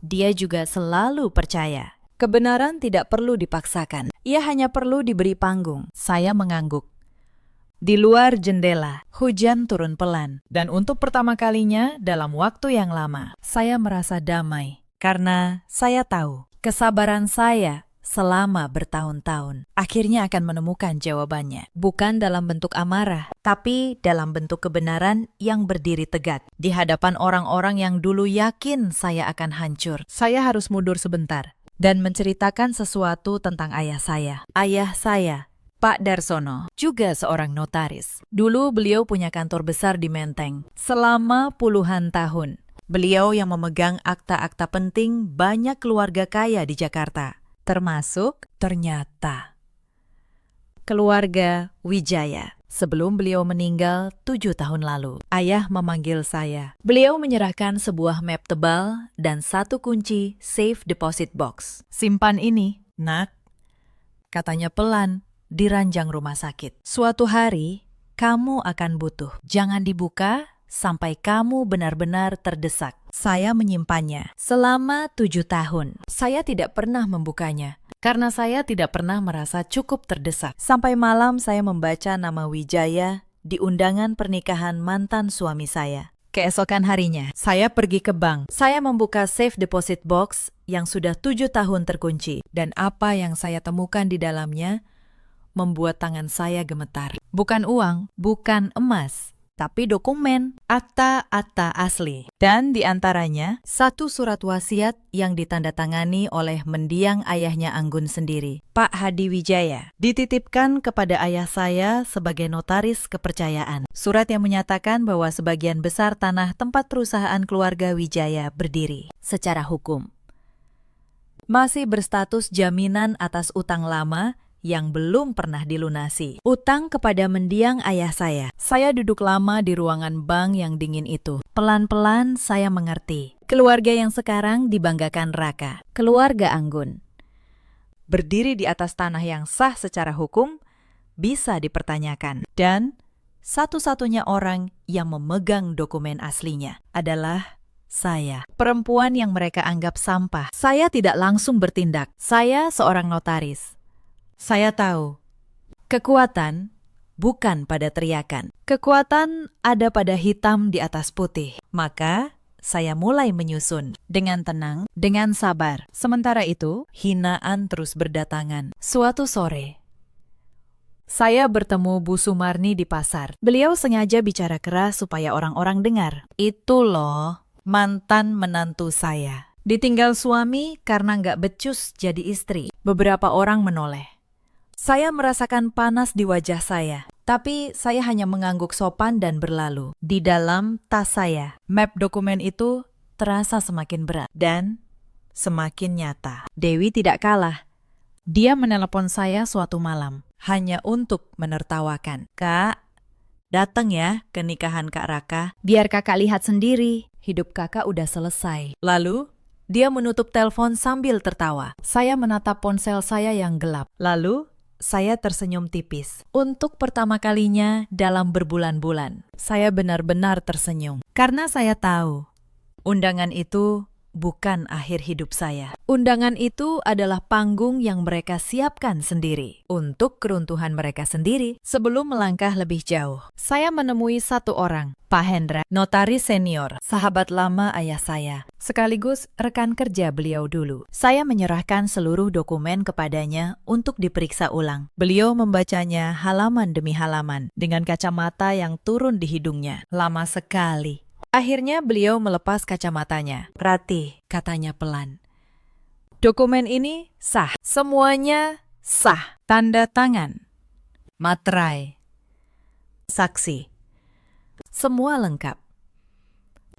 Speaker 2: Dia juga selalu percaya kebenaran tidak perlu dipaksakan. Ia hanya perlu diberi panggung. Saya mengangguk. Di luar jendela, hujan turun pelan. Dan untuk pertama kalinya dalam waktu yang lama, saya merasa damai. Karena saya tahu, kesabaran saya selama bertahun-tahun akhirnya akan menemukan jawabannya. Bukan dalam bentuk amarah, tapi dalam bentuk kebenaran yang berdiri tegak. Di hadapan orang-orang yang dulu yakin saya akan hancur. Saya harus mundur sebentar dan menceritakan sesuatu tentang ayah saya. Ayah saya, Pak Darsono, juga seorang notaris. Dulu beliau punya kantor besar di Menteng. Selama puluhan tahun, beliau yang memegang akta-akta penting banyak keluarga kaya di Jakarta. Termasuk, ternyata, keluarga Wijaya. Sebelum beliau meninggal 7 tahun lalu, ayah memanggil saya. Beliau menyerahkan sebuah map tebal dan satu kunci safe deposit box. "Simpan ini, nak," katanya pelan di ranjang rumah sakit. "Suatu hari, kamu akan butuh. Jangan dibuka sampai kamu benar-benar terdesak." Saya menyimpannya selama 7 tahun. Saya tidak pernah membukanya, karena saya tidak pernah merasa cukup terdesak. Sampai malam saya membaca nama Wijaya di undangan pernikahan mantan suami saya.
Speaker 1: Keesokan harinya, saya pergi ke bank. Saya membuka safe deposit box yang sudah 7 tahun terkunci. Dan apa yang saya temukan di dalamnya membuat tangan saya gemetar. Bukan uang, bukan emas, tapi dokumen, akta-akta asli. Dan di antaranya, satu surat wasiat yang ditandatangani oleh mendiang ayahnya Anggun sendiri, Pak Hadi Wijaya. Dititipkan kepada ayah saya sebagai notaris kepercayaan. Surat yang menyatakan bahwa sebagian besar tanah tempat perusahaan keluarga Wijaya berdiri secara hukum masih berstatus jaminan atas utang lama yang belum pernah dilunasi. Utang kepada mendiang ayah saya. Saya duduk lama di ruangan bank yang dingin itu. Pelan-pelan saya mengerti. Keluarga yang sekarang dibanggakan Raka. Keluarga Anggun. Berdiri di atas tanah yang sah secara hukum, bisa dipertanyakan. Dan satu-satunya orang yang memegang dokumen aslinya adalah saya. Perempuan yang mereka anggap sampah. Saya tidak langsung bertindak. Saya seorang notaris. Saya tahu, kekuatan bukan pada teriakan. Kekuatan ada pada hitam di atas putih. Maka, saya mulai menyusun dengan tenang, dengan sabar. Sementara itu, hinaan terus berdatangan. Suatu sore, saya bertemu Bu Sumarni di pasar. Beliau sengaja bicara keras supaya orang-orang dengar. Itu loh, mantan menantu saya. Ditinggal suami karena nggak becus jadi istri. Beberapa orang menoleh. Saya merasakan panas di wajah saya, tapi saya hanya mengangguk sopan dan berlalu. Di dalam tas saya, map dokumen itu terasa semakin berat dan semakin nyata. Dewi tidak kalah. Dia menelepon saya suatu malam, hanya untuk menertawakan. Kak, datang ya ke nikahan Kak Raka. Biar kakak lihat sendiri, hidup kakak udah selesai. Lalu, dia menutup telepon sambil tertawa. Saya menatap ponsel saya yang gelap. Lalu, saya tersenyum tipis. Untuk pertama kalinya dalam berbulan-bulan, saya benar-benar tersenyum. Karena saya tahu, undangan itu bukan akhir hidup saya. Undangan itu adalah panggung yang mereka siapkan sendiri untuk keruntuhan mereka sendiri. Sebelum melangkah lebih jauh, saya menemui satu orang, Pak Hendra, notaris senior, sahabat lama ayah saya, sekaligus rekan kerja beliau dulu. Saya menyerahkan seluruh dokumen kepadanya untuk diperiksa ulang. Beliau membacanya halaman demi halaman dengan kacamata yang turun di hidungnya. Lama sekali. Akhirnya beliau melepas kacamatanya. Rati, katanya pelan. Dokumen ini sah. Semuanya sah. Tanda tangan. Materai. Saksi. Semua lengkap.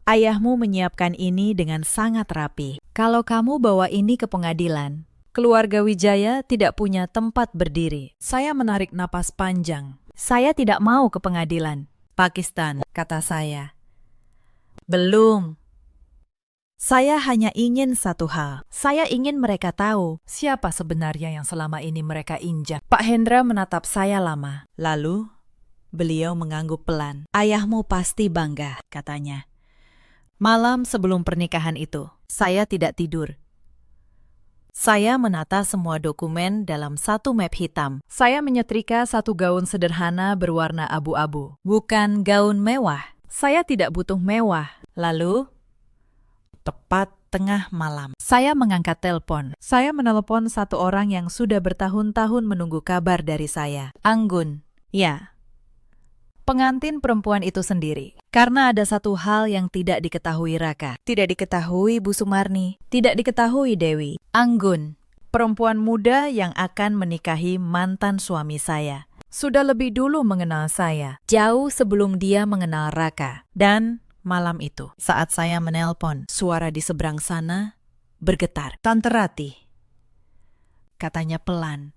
Speaker 1: Ayahmu menyiapkan ini dengan sangat rapi. Kalau kamu bawa ini ke pengadilan, keluarga Wijaya tidak punya tempat berdiri. Saya menarik napas panjang. Saya tidak mau ke pengadilan. Pakistan, kata saya. Belum. Saya hanya ingin satu hal. Saya ingin mereka tahu siapa sebenarnya yang selama ini mereka injak. Pak Hendra menatap saya lama. Lalu, beliau mengangguk pelan. Ayahmu pasti bangga, katanya. Malam sebelum pernikahan itu, saya tidak tidur. Saya menata semua dokumen dalam satu map hitam. Saya menyetrika satu gaun sederhana berwarna abu-abu. Bukan gaun mewah. Saya tidak butuh mewah. Lalu, tepat tengah malam, saya mengangkat telepon. Saya menelepon satu orang yang sudah bertahun-tahun menunggu kabar dari saya. Anggun, ya. Pengantin perempuan itu sendiri. Karena ada satu hal yang tidak diketahui Raka. Tidak diketahui Bu Sumarni. Tidak diketahui Dewi. Anggun, perempuan muda yang akan menikahi mantan suami saya. Sudah lebih dulu mengenal saya. Jauh sebelum dia mengenal Raka. Dan malam itu, saat saya menelpon, suara di seberang sana bergetar. Tante Rati, katanya pelan.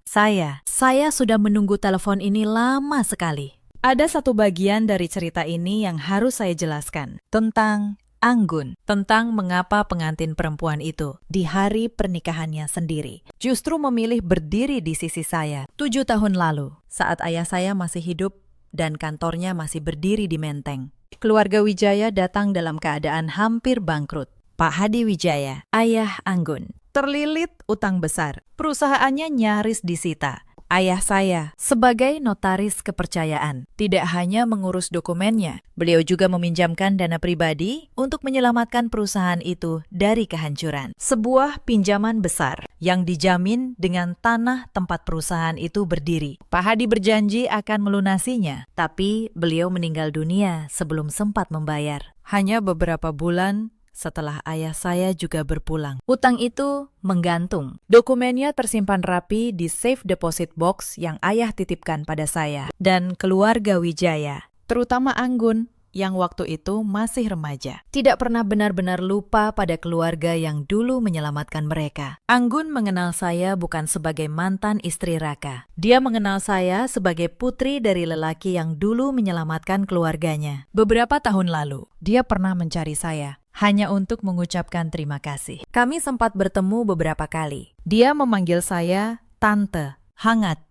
Speaker 1: Saya sudah menunggu telepon ini lama sekali. Ada satu bagian dari cerita ini yang harus saya jelaskan. Tentang Anggun. Tentang mengapa pengantin perempuan itu, di hari pernikahannya sendiri, justru memilih berdiri di sisi saya 7 tahun lalu, saat ayah saya masih hidup dan kantornya masih berdiri di Menteng. Keluarga Wijaya datang dalam keadaan hampir bangkrut. Pak Hadi Wijaya, ayah Anggun, terlilit utang besar. Perusahaannya nyaris disita.
Speaker 2: ayah saya, sebagai notaris kepercayaan. Tidak hanya mengurus dokumennya, beliau juga meminjamkan dana pribadi untuk menyelamatkan perusahaan itu dari kehancuran. Sebuah pinjaman besar yang dijamin dengan tanah tempat perusahaan itu berdiri. Pak Hadi berjanji akan melunasinya, tapi beliau meninggal dunia sebelum sempat membayar. Hanya beberapa bulan setelah ayah saya juga berpulang. Utang itu menggantung. Dokumennya tersimpan rapi di safe deposit box yang ayah titipkan pada saya dan keluarga Wijaya, terutama Anggun yang waktu itu masih remaja. Tidak pernah benar-benar lupa pada keluarga yang dulu menyelamatkan mereka. Anggun mengenal saya bukan sebagai mantan istri Raka. Dia mengenal saya sebagai putri dari lelaki yang dulu menyelamatkan keluarganya. Beberapa tahun lalu, dia pernah mencari saya hanya untuk mengucapkan terima kasih. Kami sempat bertemu beberapa kali. Dia memanggil saya tante, hangat,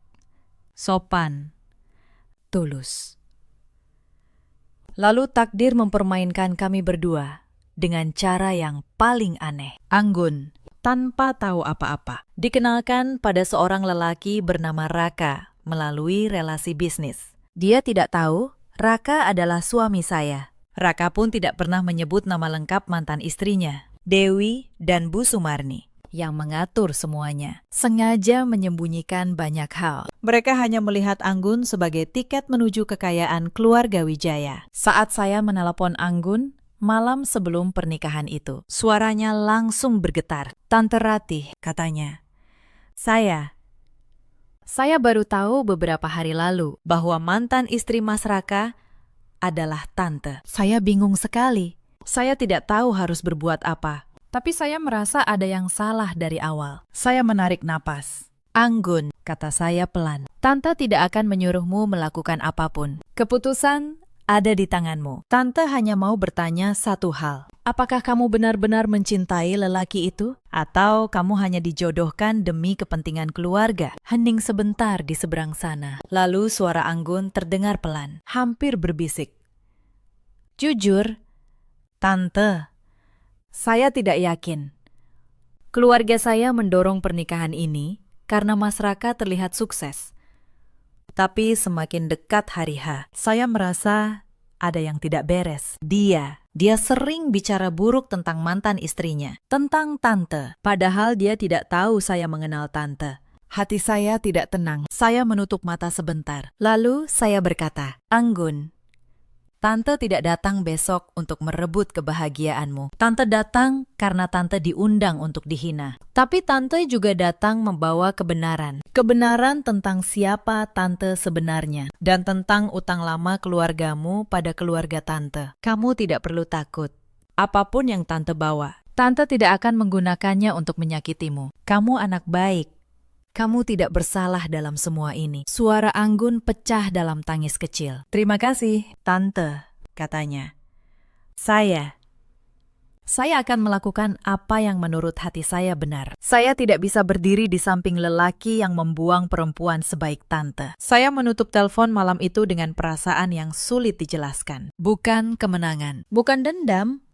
Speaker 2: sopan, tulus. Lalu takdir mempermainkan kami berdua dengan cara yang paling aneh. Anggun, tanpa tahu apa-apa, dikenalkan pada seorang lelaki bernama Raka melalui relasi bisnis. Dia tidak tahu Raka adalah suami saya. Raka pun tidak pernah menyebut nama lengkap mantan istrinya, Dewi dan Bu Sumarni, yang mengatur semuanya. Sengaja menyembunyikan banyak hal. Mereka hanya melihat Anggun sebagai tiket menuju kekayaan keluarga Wijaya. Saat saya menelepon Anggun, malam sebelum pernikahan itu, suaranya langsung bergetar. "Tante Ratih," katanya. Saya baru tahu beberapa hari lalu bahwa mantan istri Mas Raka adalah tante. Saya bingung sekali. Saya tidak tahu harus berbuat apa. Tapi saya merasa ada yang salah dari awal. Saya menarik napas. "Anggun," kata saya pelan, "Tante tidak akan menyuruhmu melakukan apapun. Keputusan ada di tanganmu. Tante hanya mau bertanya satu hal. Apakah kamu benar-benar mencintai lelaki itu? Atau kamu hanya dijodohkan demi kepentingan keluarga?" Hening sebentar di seberang sana. Lalu suara Anggun terdengar pelan, hampir berbisik. "Jujur, Tante, saya tidak yakin. Keluarga saya mendorong pernikahan ini karena Mas Raka terlihat sukses. Tapi semakin dekat hari H, saya merasa ada yang tidak beres. Dia sering bicara buruk tentang mantan istrinya, tentang Tante, padahal dia tidak tahu saya mengenal Tante. Hati saya tidak tenang. Saya menutup mata sebentar. Lalu saya berkata, "Anggun, Tante tidak datang besok untuk merebut kebahagiaanmu. Tante datang karena Tante diundang untuk dihina. Tapi Tante juga datang membawa kebenaran. Kebenaran tentang siapa Tante sebenarnya. Dan tentang utang lama keluargamu pada keluarga Tante. Kamu tidak perlu takut. Apapun yang Tante bawa, Tante tidak akan menggunakannya untuk menyakitimu. Kamu anak baik. Kamu tidak bersalah dalam semua ini." Suara Anggun pecah dalam tangis kecil. "Terima kasih, Tante," katanya. Saya akan melakukan apa yang menurut hati saya benar. Saya tidak bisa berdiri di samping lelaki yang membuang perempuan sebaik Tante. Saya menutup telepon malam itu dengan perasaan yang sulit dijelaskan. Bukan kemenangan, bukan dendam,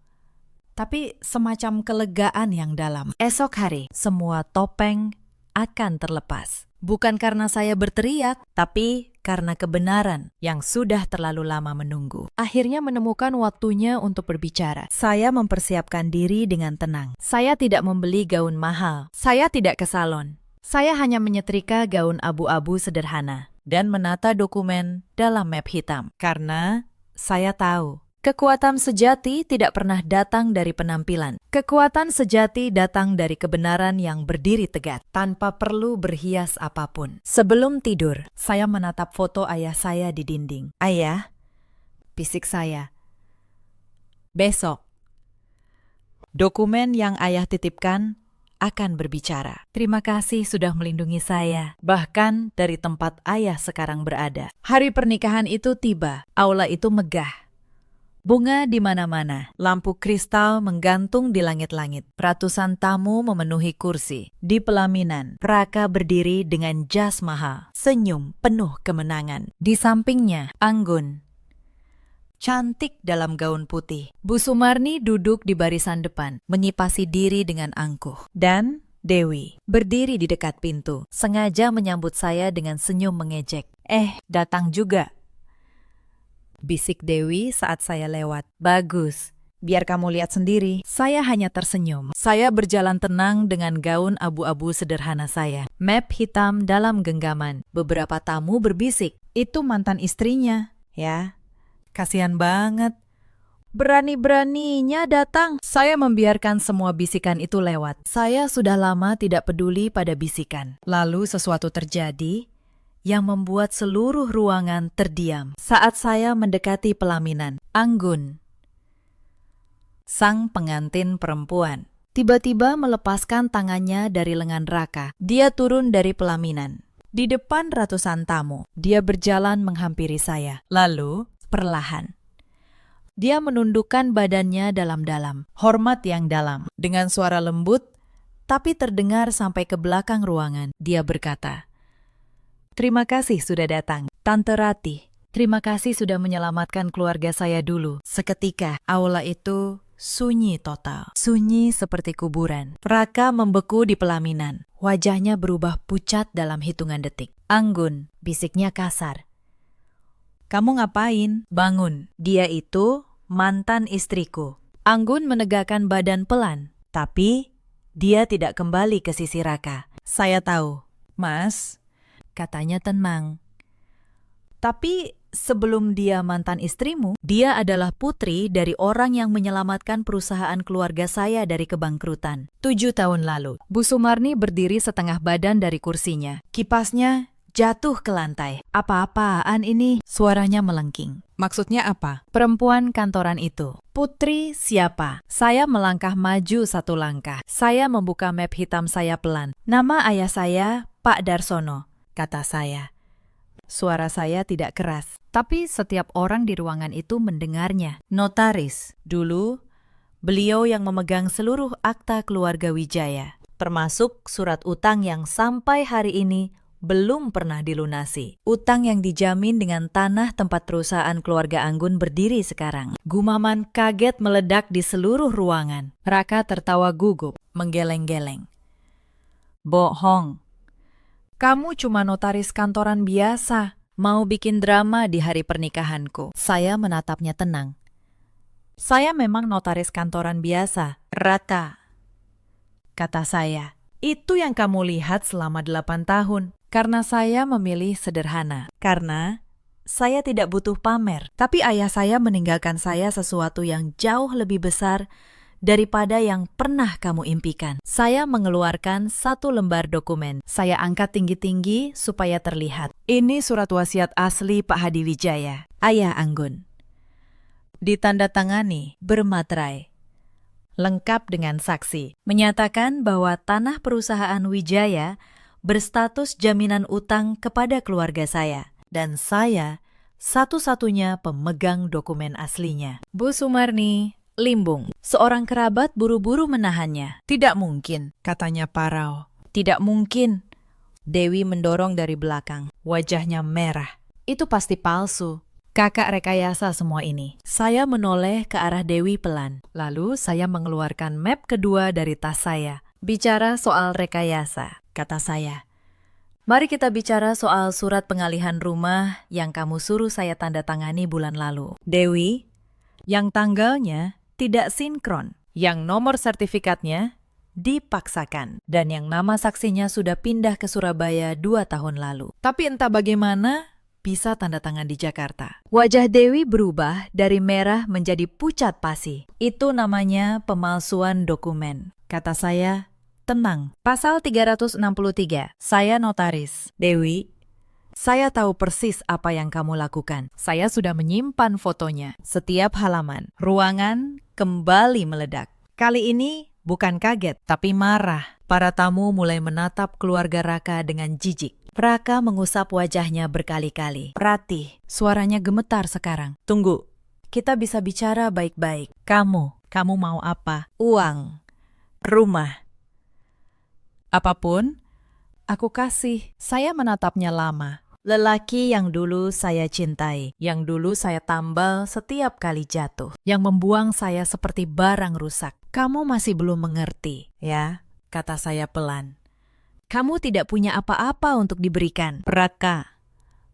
Speaker 2: tapi semacam kelegaan yang dalam. Esok hari, semua topeng akan terlepas. Bukan karena saya berteriak, tapi karena kebenaran yang sudah terlalu lama menunggu. Akhirnya menemukan waktunya untuk berbicara. Saya mempersiapkan diri dengan tenang. Saya tidak membeli gaun mahal. Saya tidak ke salon. Saya hanya menyetrika gaun abu-abu sederhana dan menata dokumen dalam map hitam. Karena saya tahu, kekuatan sejati tidak pernah datang dari penampilan. Kekuatan sejati datang dari kebenaran yang berdiri tegak, tanpa perlu berhias apapun. Sebelum tidur, saya menatap foto ayah saya di dinding. "Ayah," bisik saya, "besok, dokumen yang ayah titipkan akan berbicara. Terima kasih sudah melindungi saya, bahkan dari tempat ayah sekarang berada." Hari pernikahan itu tiba, aula itu megah. Bunga di mana-mana, lampu kristal menggantung di langit-langit. Ratusan tamu memenuhi kursi. Di pelaminan, Raka berdiri dengan jas mahal, senyum penuh kemenangan. Di sampingnya, Anggun, cantik dalam gaun putih. Bu Sumarni duduk di barisan depan, menyipasi diri dengan angkuh. Dan
Speaker 1: Dewi berdiri di dekat pintu, sengaja menyambut saya dengan senyum mengejek. Datang juga, bisik Dewi saat saya lewat. Bagus, biar kamu lihat sendiri. Saya hanya tersenyum. Saya berjalan tenang dengan gaun abu-abu sederhana saya. Map hitam dalam genggaman. Beberapa tamu berbisik, itu mantan istrinya, ya. Kasihan banget. Berani-beraninya datang. Saya membiarkan semua bisikan itu lewat. Saya sudah lama tidak peduli pada bisikan. Lalu sesuatu terjadi yang membuat seluruh ruangan terdiam. Saat saya mendekati pelaminan, Anggun, sang pengantin perempuan, tiba-tiba melepaskan tangannya dari lengan Raka. Dia turun dari pelaminan. Di depan ratusan tamu, dia berjalan menghampiri saya. Lalu, perlahan, dia menundukkan badannya dalam-dalam, hormat yang dalam. Dengan suara lembut, tapi terdengar sampai ke belakang ruangan, dia berkata, "Terima kasih sudah datang, Tante Ratih. Terima kasih sudah menyelamatkan keluarga saya dulu." Seketika, aula itu sunyi total. Sunyi seperti kuburan. Raka membeku di pelaminan. Wajahnya berubah pucat dalam hitungan detik. "Anggun," bisiknya kasar. "Kamu ngapain?" "Bangun. Dia itu mantan istriku." Anggun menegakkan badan pelan, tapi dia tidak kembali ke sisi Raka. "Saya tahu, Mas," katanya tenang. "Tapi sebelum dia mantan istrimu, dia adalah putri dari orang yang menyelamatkan perusahaan keluarga saya dari kebangkrutan 7 tahun lalu." Bu Sumarni berdiri setengah badan dari kursinya. Kipasnya jatuh ke lantai. "Apa-apaan ini?" Suaranya melengking. "Maksudnya apa?" "Perempuan kantoran itu." "Putri siapa?" Saya melangkah maju 1 langkah. Saya membuka map hitam saya pelan. "Nama ayah saya Pak Darsono," kata saya. Suara saya tidak keras, tapi setiap orang di ruangan itu mendengarnya. "Notaris. Dulu, beliau yang memegang seluruh akta keluarga Wijaya, termasuk surat utang yang sampai hari ini belum pernah dilunasi. Utang yang dijamin dengan tanah tempat perusahaan keluarga Anggun berdiri sekarang." Gumaman kaget meledak di seluruh ruangan. Raka tertawa gugup, menggeleng-geleng. "Bohong. Kamu cuma notaris kantoran biasa, mau bikin drama di hari pernikahanku." Saya menatapnya tenang. "Saya memang notaris kantoran biasa, Raka," kata saya. "Itu yang kamu lihat selama 8 tahun. Karena saya memilih sederhana. Karena saya tidak butuh pamer. Tapi ayah saya meninggalkan saya sesuatu yang jauh lebih besar daripada yang pernah kamu impikan." Saya mengeluarkan 1 lembar dokumen. Saya angkat tinggi-tinggi supaya terlihat. "Ini surat wasiat asli Pak Hadi Wijaya, ayah Anggun. Ditandatangani, bermaterai, lengkap dengan saksi. Menyatakan bahwa tanah perusahaan Wijaya berstatus jaminan utang kepada keluarga saya. Dan saya satu-satunya pemegang dokumen aslinya." Bu Sumarni limbung. Seorang kerabat buru-buru menahannya. "Tidak mungkin," katanya parau. "Tidak mungkin." Dewi mendorong dari belakang. Wajahnya merah. "Itu pasti palsu. Kakak rekayasa semua ini." Saya menoleh ke arah Dewi pelan. Lalu saya mengeluarkan map kedua dari tas saya. "Bicara soal rekayasa," kata saya. "Mari kita bicara soal surat pengalihan rumah yang kamu suruh saya tanda tangani bulan lalu. Dewi, yang tanggalnya tidak sinkron, yang nomor sertifikatnya dipaksakan, dan yang nama saksinya sudah pindah ke Surabaya 2 tahun lalu. Tapi entah bagaimana bisa tanda tangan di Jakarta." Wajah Dewi berubah dari merah menjadi pucat pasi. "Itu namanya pemalsuan dokumen," kata saya. "Tenang, pasal 363, saya notaris." "Dewi, saya tahu persis apa yang kamu lakukan. Saya sudah menyimpan fotonya. Setiap halaman, ruangan kembali meledak. Kali ini bukan kaget, tapi marah." Para tamu mulai menatap keluarga Raka dengan jijik. Raka mengusap wajahnya berkali-kali. "Ratih," suaranya gemetar sekarang. "Tunggu, kita bisa bicara baik-baik. Kamu mau apa? Uang? Rumah? Apapun, aku kasih." Saya menatapnya lama. Lelaki yang dulu saya cintai, yang dulu saya tambal setiap kali jatuh, yang membuang saya seperti barang rusak. "Kamu masih belum mengerti, ya?
Speaker 2: kata saya pelan.
Speaker 1: Kamu tidak punya apa-apa untuk diberikan.
Speaker 2: Raka,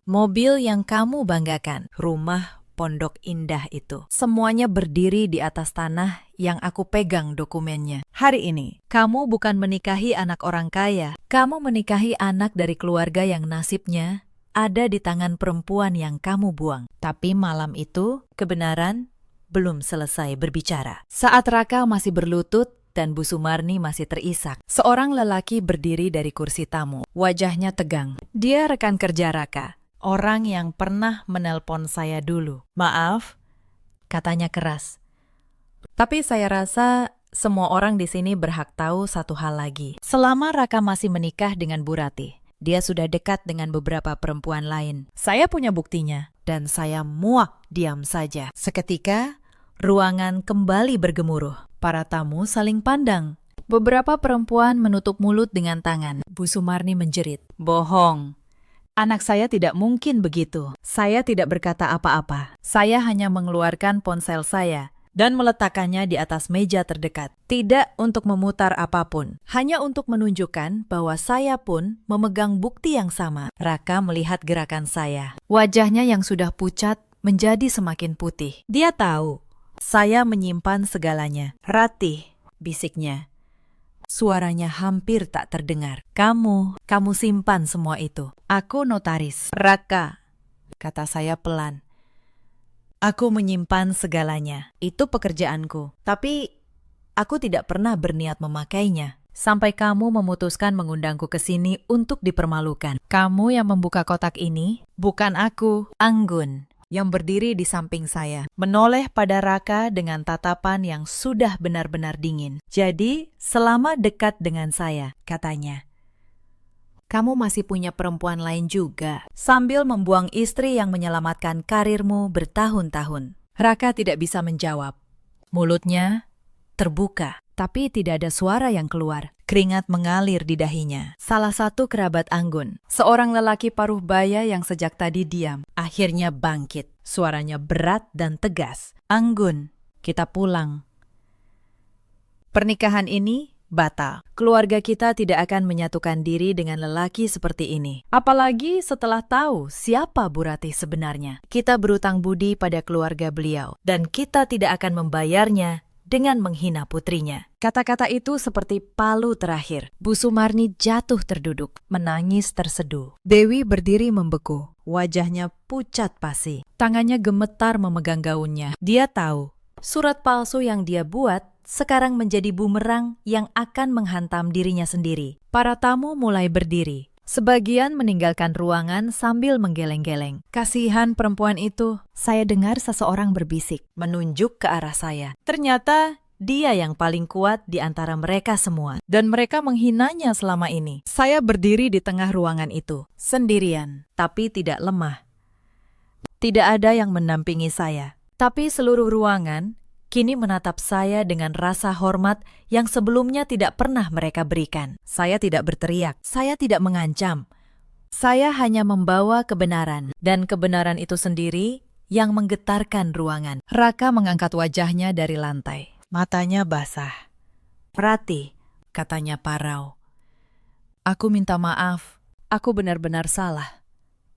Speaker 2: mobil yang kamu banggakan, rumah pondok indah itu, semuanya berdiri di atas tanah yang aku pegang dokumennya. Hari ini, kamu bukan menikahi anak orang kaya. Kamu menikahi anak dari keluarga yang nasibnya ada di tangan perempuan yang kamu buang. Tapi malam itu, kebenaran belum selesai berbicara. Saat Raka masih berlutut dan Bu Sumarni masih terisak, seorang lelaki berdiri dari kursi tamu. Wajahnya tegang. Dia rekan kerja Raka, orang yang pernah menelpon saya dulu. Maaf, katanya keras. Tapi saya rasa semua orang di sini berhak tahu satu hal lagi. Selama Raka masih menikah dengan Bu Ratih, dia sudah dekat dengan beberapa perempuan lain. Saya punya buktinya, dan saya muak diam saja. Seketika, ruangan kembali bergemuruh. Para tamu saling pandang. Beberapa perempuan menutup mulut dengan tangan. Bu Sumarni menjerit, "Bohong. Anak saya tidak mungkin begitu. Saya tidak berkata apa-apa. Saya hanya mengeluarkan ponsel saya dan meletakkannya di atas meja terdekat. Tidak untuk memutar apapun. Hanya untuk menunjukkan bahwa saya pun memegang bukti yang sama." Raka melihat gerakan saya. Wajahnya yang sudah pucat menjadi semakin putih. Dia tahu saya menyimpan segalanya. "Ratih," bisiknya. Suaranya hampir tak terdengar. Kamu simpan semua itu. Aku notaris." "Raka," kata saya pelan. "Aku menyimpan segalanya. Itu pekerjaanku. Tapi aku tidak pernah berniat memakainya. Sampai kamu memutuskan mengundangku ke sini untuk dipermalukan. Kamu yang membuka kotak ini, bukan aku." Anggun yang berdiri di samping saya menoleh pada Raka dengan tatapan yang sudah benar-benar dingin. "Jadi, selama dekat dengan saya," katanya, "kamu masih punya perempuan lain juga, sambil membuang istri yang menyelamatkan karirmu bertahun-tahun." Raka tidak bisa menjawab. Mulutnya terbuka, tapi tidak ada suara yang keluar. Keringat mengalir di dahinya. Salah satu kerabat Anggun, seorang lelaki paruh baya yang sejak tadi diam, akhirnya bangkit. Suaranya berat dan tegas. "Anggun, kita pulang. Pernikahan ini batal. Keluarga kita tidak akan menyatukan diri dengan lelaki seperti ini. Apalagi setelah tahu siapa Bu Ratih sebenarnya. Kita berutang budi pada keluarga beliau, dan kita tidak akan membayarnya dengan menghina putrinya." Kata-kata itu seperti palu terakhir. Bu Sumarni jatuh terduduk, menangis terseduh. Dewi berdiri membeku, wajahnya pucat pasi. Tangannya gemetar memegang gaunnya. Dia tahu, surat palsu yang dia buat sekarang menjadi bumerang yang akan menghantam dirinya sendiri. Para tamu mulai berdiri. Sebagian meninggalkan ruangan sambil menggeleng-geleng. "Kasihan perempuan itu." Saya dengar seseorang berbisik, menunjuk ke arah saya. Ternyata dia yang paling kuat di antara mereka semua. Dan mereka menghinanya selama ini. Saya berdiri di tengah ruangan itu, sendirian, tapi tidak lemah. Tidak ada yang mendampingi saya. Tapi seluruh ruangan kini menatap saya dengan rasa hormat yang sebelumnya tidak pernah mereka berikan. Saya tidak berteriak, saya tidak mengancam. Saya hanya membawa kebenaran, dan kebenaran itu sendiri yang menggetarkan ruangan. Raka mengangkat wajahnya dari lantai. Matanya basah. "Ratih," katanya parau, "aku minta maaf. Aku benar-benar salah.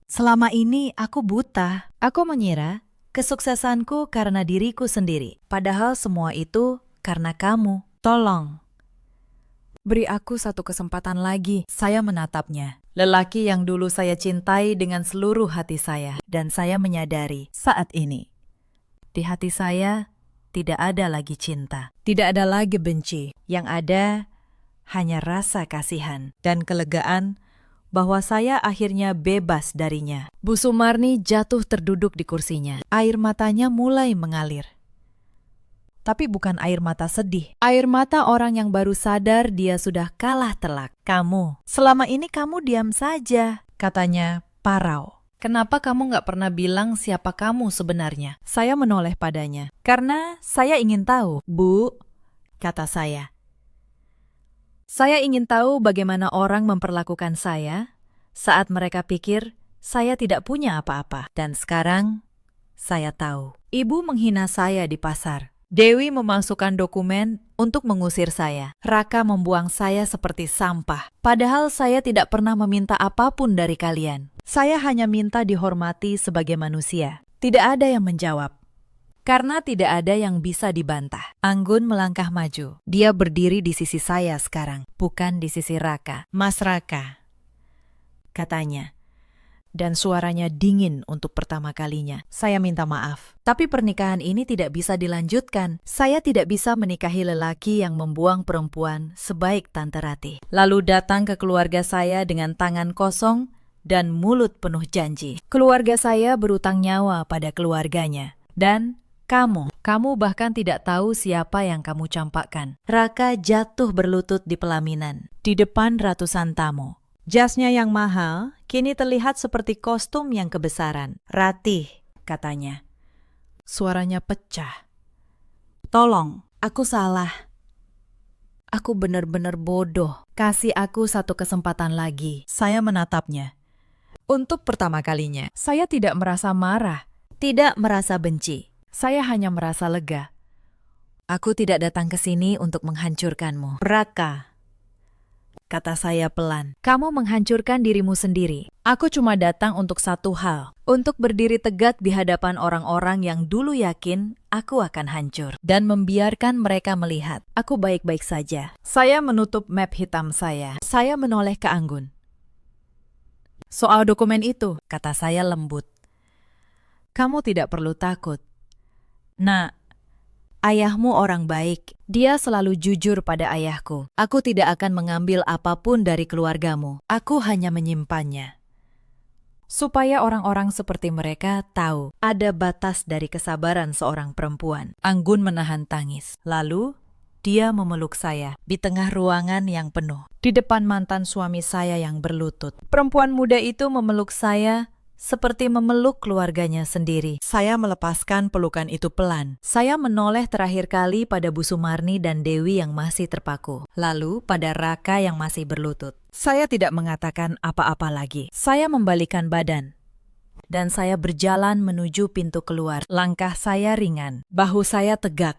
Speaker 2: Selama ini aku buta. Aku mengira kesuksesanku karena diriku sendiri. Padahal semua itu karena kamu. Tolong, beri aku satu kesempatan lagi." Saya menatapnya. Lelaki yang dulu saya cintai dengan seluruh hati saya. Dan saya menyadari saat ini, di hati saya tidak ada lagi cinta. Tidak ada lagi benci. Yang ada hanya rasa kasihan dan kelegaan bahwa saya akhirnya bebas darinya. Bu Sumarni jatuh terduduk di kursinya. Air matanya mulai mengalir. Tapi bukan air mata sedih. Air mata orang yang baru sadar dia sudah kalah telak. "Kamu, selama ini kamu diam saja," katanya parau. "Kenapa kamu gak pernah bilang siapa kamu sebenarnya?" Saya menoleh padanya. "Karena saya ingin tahu." "Bu," kata saya. "Saya ingin tahu bagaimana orang memperlakukan saya saat mereka pikir saya tidak punya apa-apa. Dan sekarang, saya tahu. Ibu menghina saya di pasar.
Speaker 1: Dewi memasukkan dokumen untuk mengusir saya. Raka membuang saya seperti sampah. Padahal saya tidak pernah meminta apapun dari kalian. Saya hanya minta dihormati sebagai manusia. Tidak ada yang menjawab. Karena tidak ada yang bisa dibantah. Anggun melangkah maju. Dia berdiri di sisi saya sekarang, bukan di sisi Raka. Mas Raka, katanya. Dan suaranya dingin untuk pertama kalinya. Saya minta maaf. Tapi pernikahan ini tidak bisa dilanjutkan. Saya tidak bisa menikahi lelaki yang membuang perempuan sebaik Tante Ratih. Lalu datang ke keluarga saya dengan tangan kosong dan mulut penuh janji. Keluarga saya berutang nyawa pada keluarganya. Dan kamu bahkan tidak tahu siapa yang kamu campakkan. Raka jatuh berlutut di pelaminan, di depan ratusan tamu. Jasnya yang mahal kini terlihat seperti kostum yang kebesaran. Ratih, katanya. Suaranya pecah. Tolong, aku salah. Aku benar-benar bodoh. Kasih aku satu kesempatan lagi. Saya menatapnya. Untuk pertama kalinya, saya tidak merasa marah, tidak merasa benci. Saya hanya merasa lega. Aku tidak datang ke sini untuk menghancurkanmu. Raka, kata saya pelan. Kamu menghancurkan dirimu sendiri. Aku cuma datang untuk satu hal. Untuk berdiri tegak di hadapan orang-orang yang dulu yakin aku akan hancur. Dan membiarkan mereka melihat. Aku baik-baik saja. Saya menutup map hitam saya. Saya menoleh ke Anggun. Soal dokumen itu, kata saya lembut. Kamu tidak perlu takut. Nak, ayahmu orang baik. Dia selalu jujur pada ayahku. Aku tidak akan mengambil apapun dari keluargamu. Aku hanya menyimpannya. Supaya orang-orang seperti mereka tahu ada batas dari kesabaran seorang perempuan. Anggun menahan tangis. Lalu, dia memeluk saya di tengah ruangan yang penuh. Di depan mantan suami saya yang berlutut. Perempuan muda itu memeluk saya seperti memeluk keluarganya sendiri. Saya melepaskan pelukan itu pelan. Saya menoleh terakhir kali pada Bu Sumarni dan Dewi yang masih terpaku. Lalu pada Raka yang masih berlutut. Saya tidak mengatakan apa-apa lagi. Saya membalikkan badan. Dan saya berjalan menuju pintu keluar. Langkah saya ringan. Bahu saya tegak.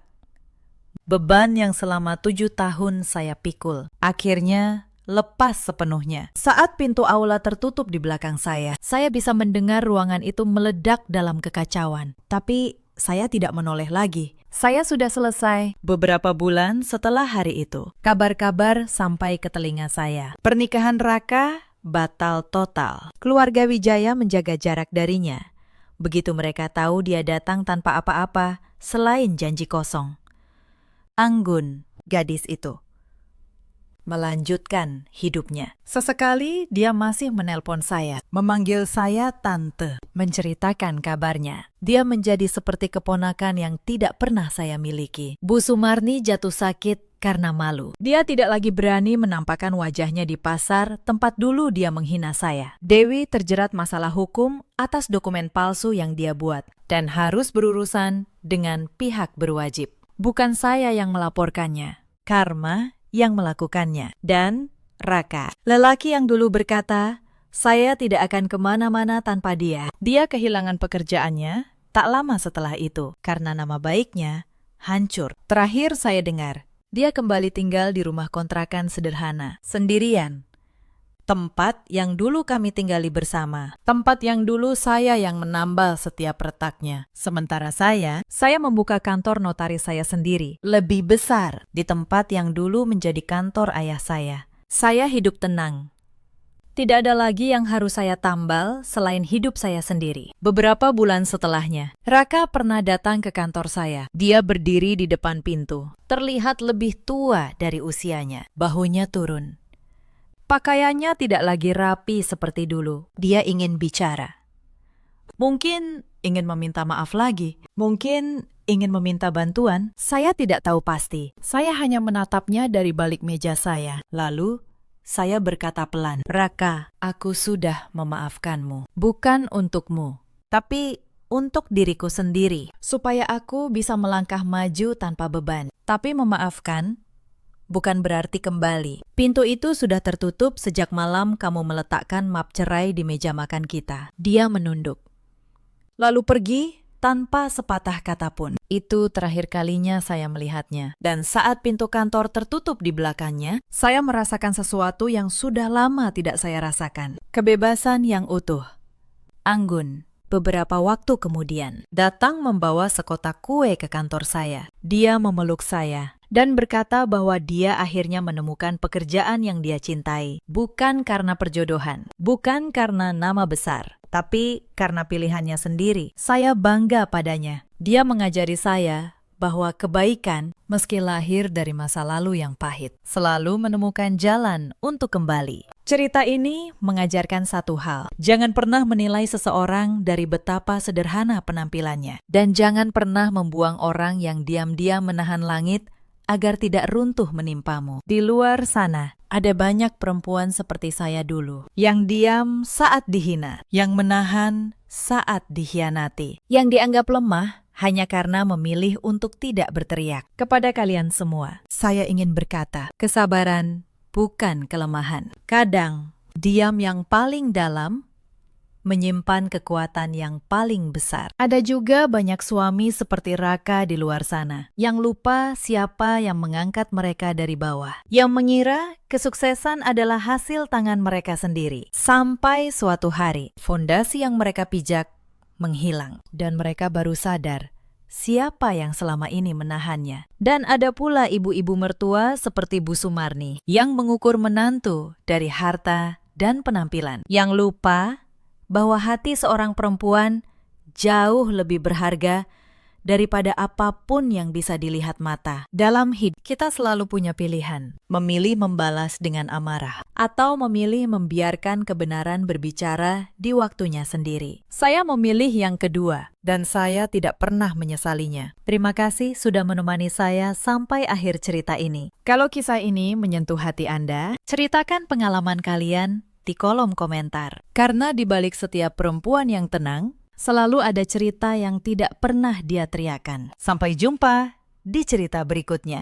Speaker 1: Beban yang selama 7 tahun saya pikul. Akhirnya lepas sepenuhnya. Saat pintu aula tertutup di belakang saya bisa mendengar ruangan itu meledak dalam kekacauan. Tapi saya tidak menoleh lagi. Saya sudah selesai. Beberapa bulan setelah hari itu, kabar-kabar sampai ke telinga saya. Pernikahan Raka batal total. Keluarga Wijaya menjaga jarak darinya. Begitu mereka tahu dia datang tanpa apa-apa selain janji kosong. Anggun, gadis itu, melanjutkan hidupnya. Sesekali dia masih menelpon saya, memanggil saya tante, menceritakan kabarnya. Dia menjadi seperti keponakan yang tidak pernah saya miliki. Bu Sumarni jatuh sakit karena malu. Dia tidak lagi berani menampakkan wajahnya di pasar tempat dulu dia menghina saya. Dewi terjerat masalah hukum atas dokumen palsu yang dia buat dan harus berurusan dengan pihak berwajib. Bukan saya yang melaporkannya, Karma yang melakukannya. Dan Raka, lelaki yang dulu berkata, saya tidak akan kemana-mana tanpa dia. Dia kehilangan pekerjaannya tak lama setelah itu, karena nama baiknya hancur. Terakhir saya dengar, dia kembali tinggal di rumah kontrakan sederhana, sendirian. Tempat yang dulu kami tinggali bersama. Tempat yang dulu saya yang menambal setiap retaknya. Sementara saya membuka kantor notaris saya sendiri. Lebih besar di tempat yang dulu menjadi kantor ayah saya. Saya hidup tenang. Tidak ada lagi yang harus saya tambal selain hidup saya sendiri. Beberapa bulan setelahnya, Raka pernah datang ke kantor saya. Dia berdiri di depan pintu. Terlihat lebih tua dari usianya. Bahunya turun. Pakaiannya tidak lagi rapi seperti dulu. Dia ingin bicara. Mungkin ingin meminta maaf lagi. Mungkin ingin meminta bantuan. Saya tidak tahu pasti. Saya hanya menatapnya dari balik meja saya. Lalu, saya berkata pelan, Raka, aku sudah memaafkanmu. Bukan untukmu, tapi untuk diriku sendiri. Supaya aku bisa melangkah maju tanpa beban. Tapi memaafkan bukan berarti kembali. Pintu itu sudah tertutup sejak malam kamu meletakkan map cerai di meja makan kita. Dia menunduk. Lalu pergi tanpa sepatah kata pun.
Speaker 2: Itu terakhir kalinya saya melihatnya. Dan saat pintu kantor tertutup di belakangnya, saya merasakan sesuatu yang sudah lama tidak saya rasakan. Kebebasan yang utuh. Anggun, beberapa waktu kemudian, datang membawa sekotak kue ke kantor saya. Dia memeluk saya dan berkata bahwa dia akhirnya menemukan pekerjaan yang dia cintai. Bukan karena perjodohan, bukan karena nama besar, tapi karena pilihannya sendiri. Saya bangga padanya. Dia mengajari saya bahwa kebaikan, meski lahir dari masa lalu yang pahit, selalu menemukan jalan untuk kembali. Cerita ini mengajarkan satu hal. Jangan pernah menilai seseorang dari betapa sederhana penampilannya. Dan jangan pernah membuang orang yang diam-diam menahan langit agar tidak runtuh menimpamu. Di luar sana, ada banyak perempuan seperti saya dulu, yang diam saat dihina, yang menahan saat dikhianati, yang dianggap lemah hanya karena memilih untuk tidak berteriak. Kepada kalian semua, saya ingin berkata, kesabaran bukan kelemahan. Kadang, diam yang paling dalam menyimpan kekuatan yang paling besar. Ada juga banyak suami seperti Raka di luar sana, yang lupa siapa yang mengangkat mereka dari bawah, yang mengira kesuksesan adalah hasil tangan mereka sendiri. Sampai suatu hari, fondasi yang mereka pijak menghilang, dan mereka baru sadar siapa yang selama ini menahannya. Dan ada pula ibu-ibu mertua seperti Bu Sumarni, yang mengukur menantu dari harta dan penampilan, yang lupa bahwa hati seorang perempuan jauh lebih berharga daripada apapun yang bisa dilihat mata. Dalam hidup, kita selalu punya pilihan, memilih membalas dengan amarah, atau memilih membiarkan kebenaran berbicara di waktunya sendiri. Saya memilih yang kedua, dan saya tidak pernah menyesalinya. Terima kasih sudah menemani saya sampai akhir cerita ini. Kalau kisah ini menyentuh hati Anda, ceritakan pengalaman kalian di kolom komentar. Karena di balik setiap perempuan yang tenang, selalu ada cerita yang tidak pernah dia teriakan. Sampai jumpa di cerita berikutnya.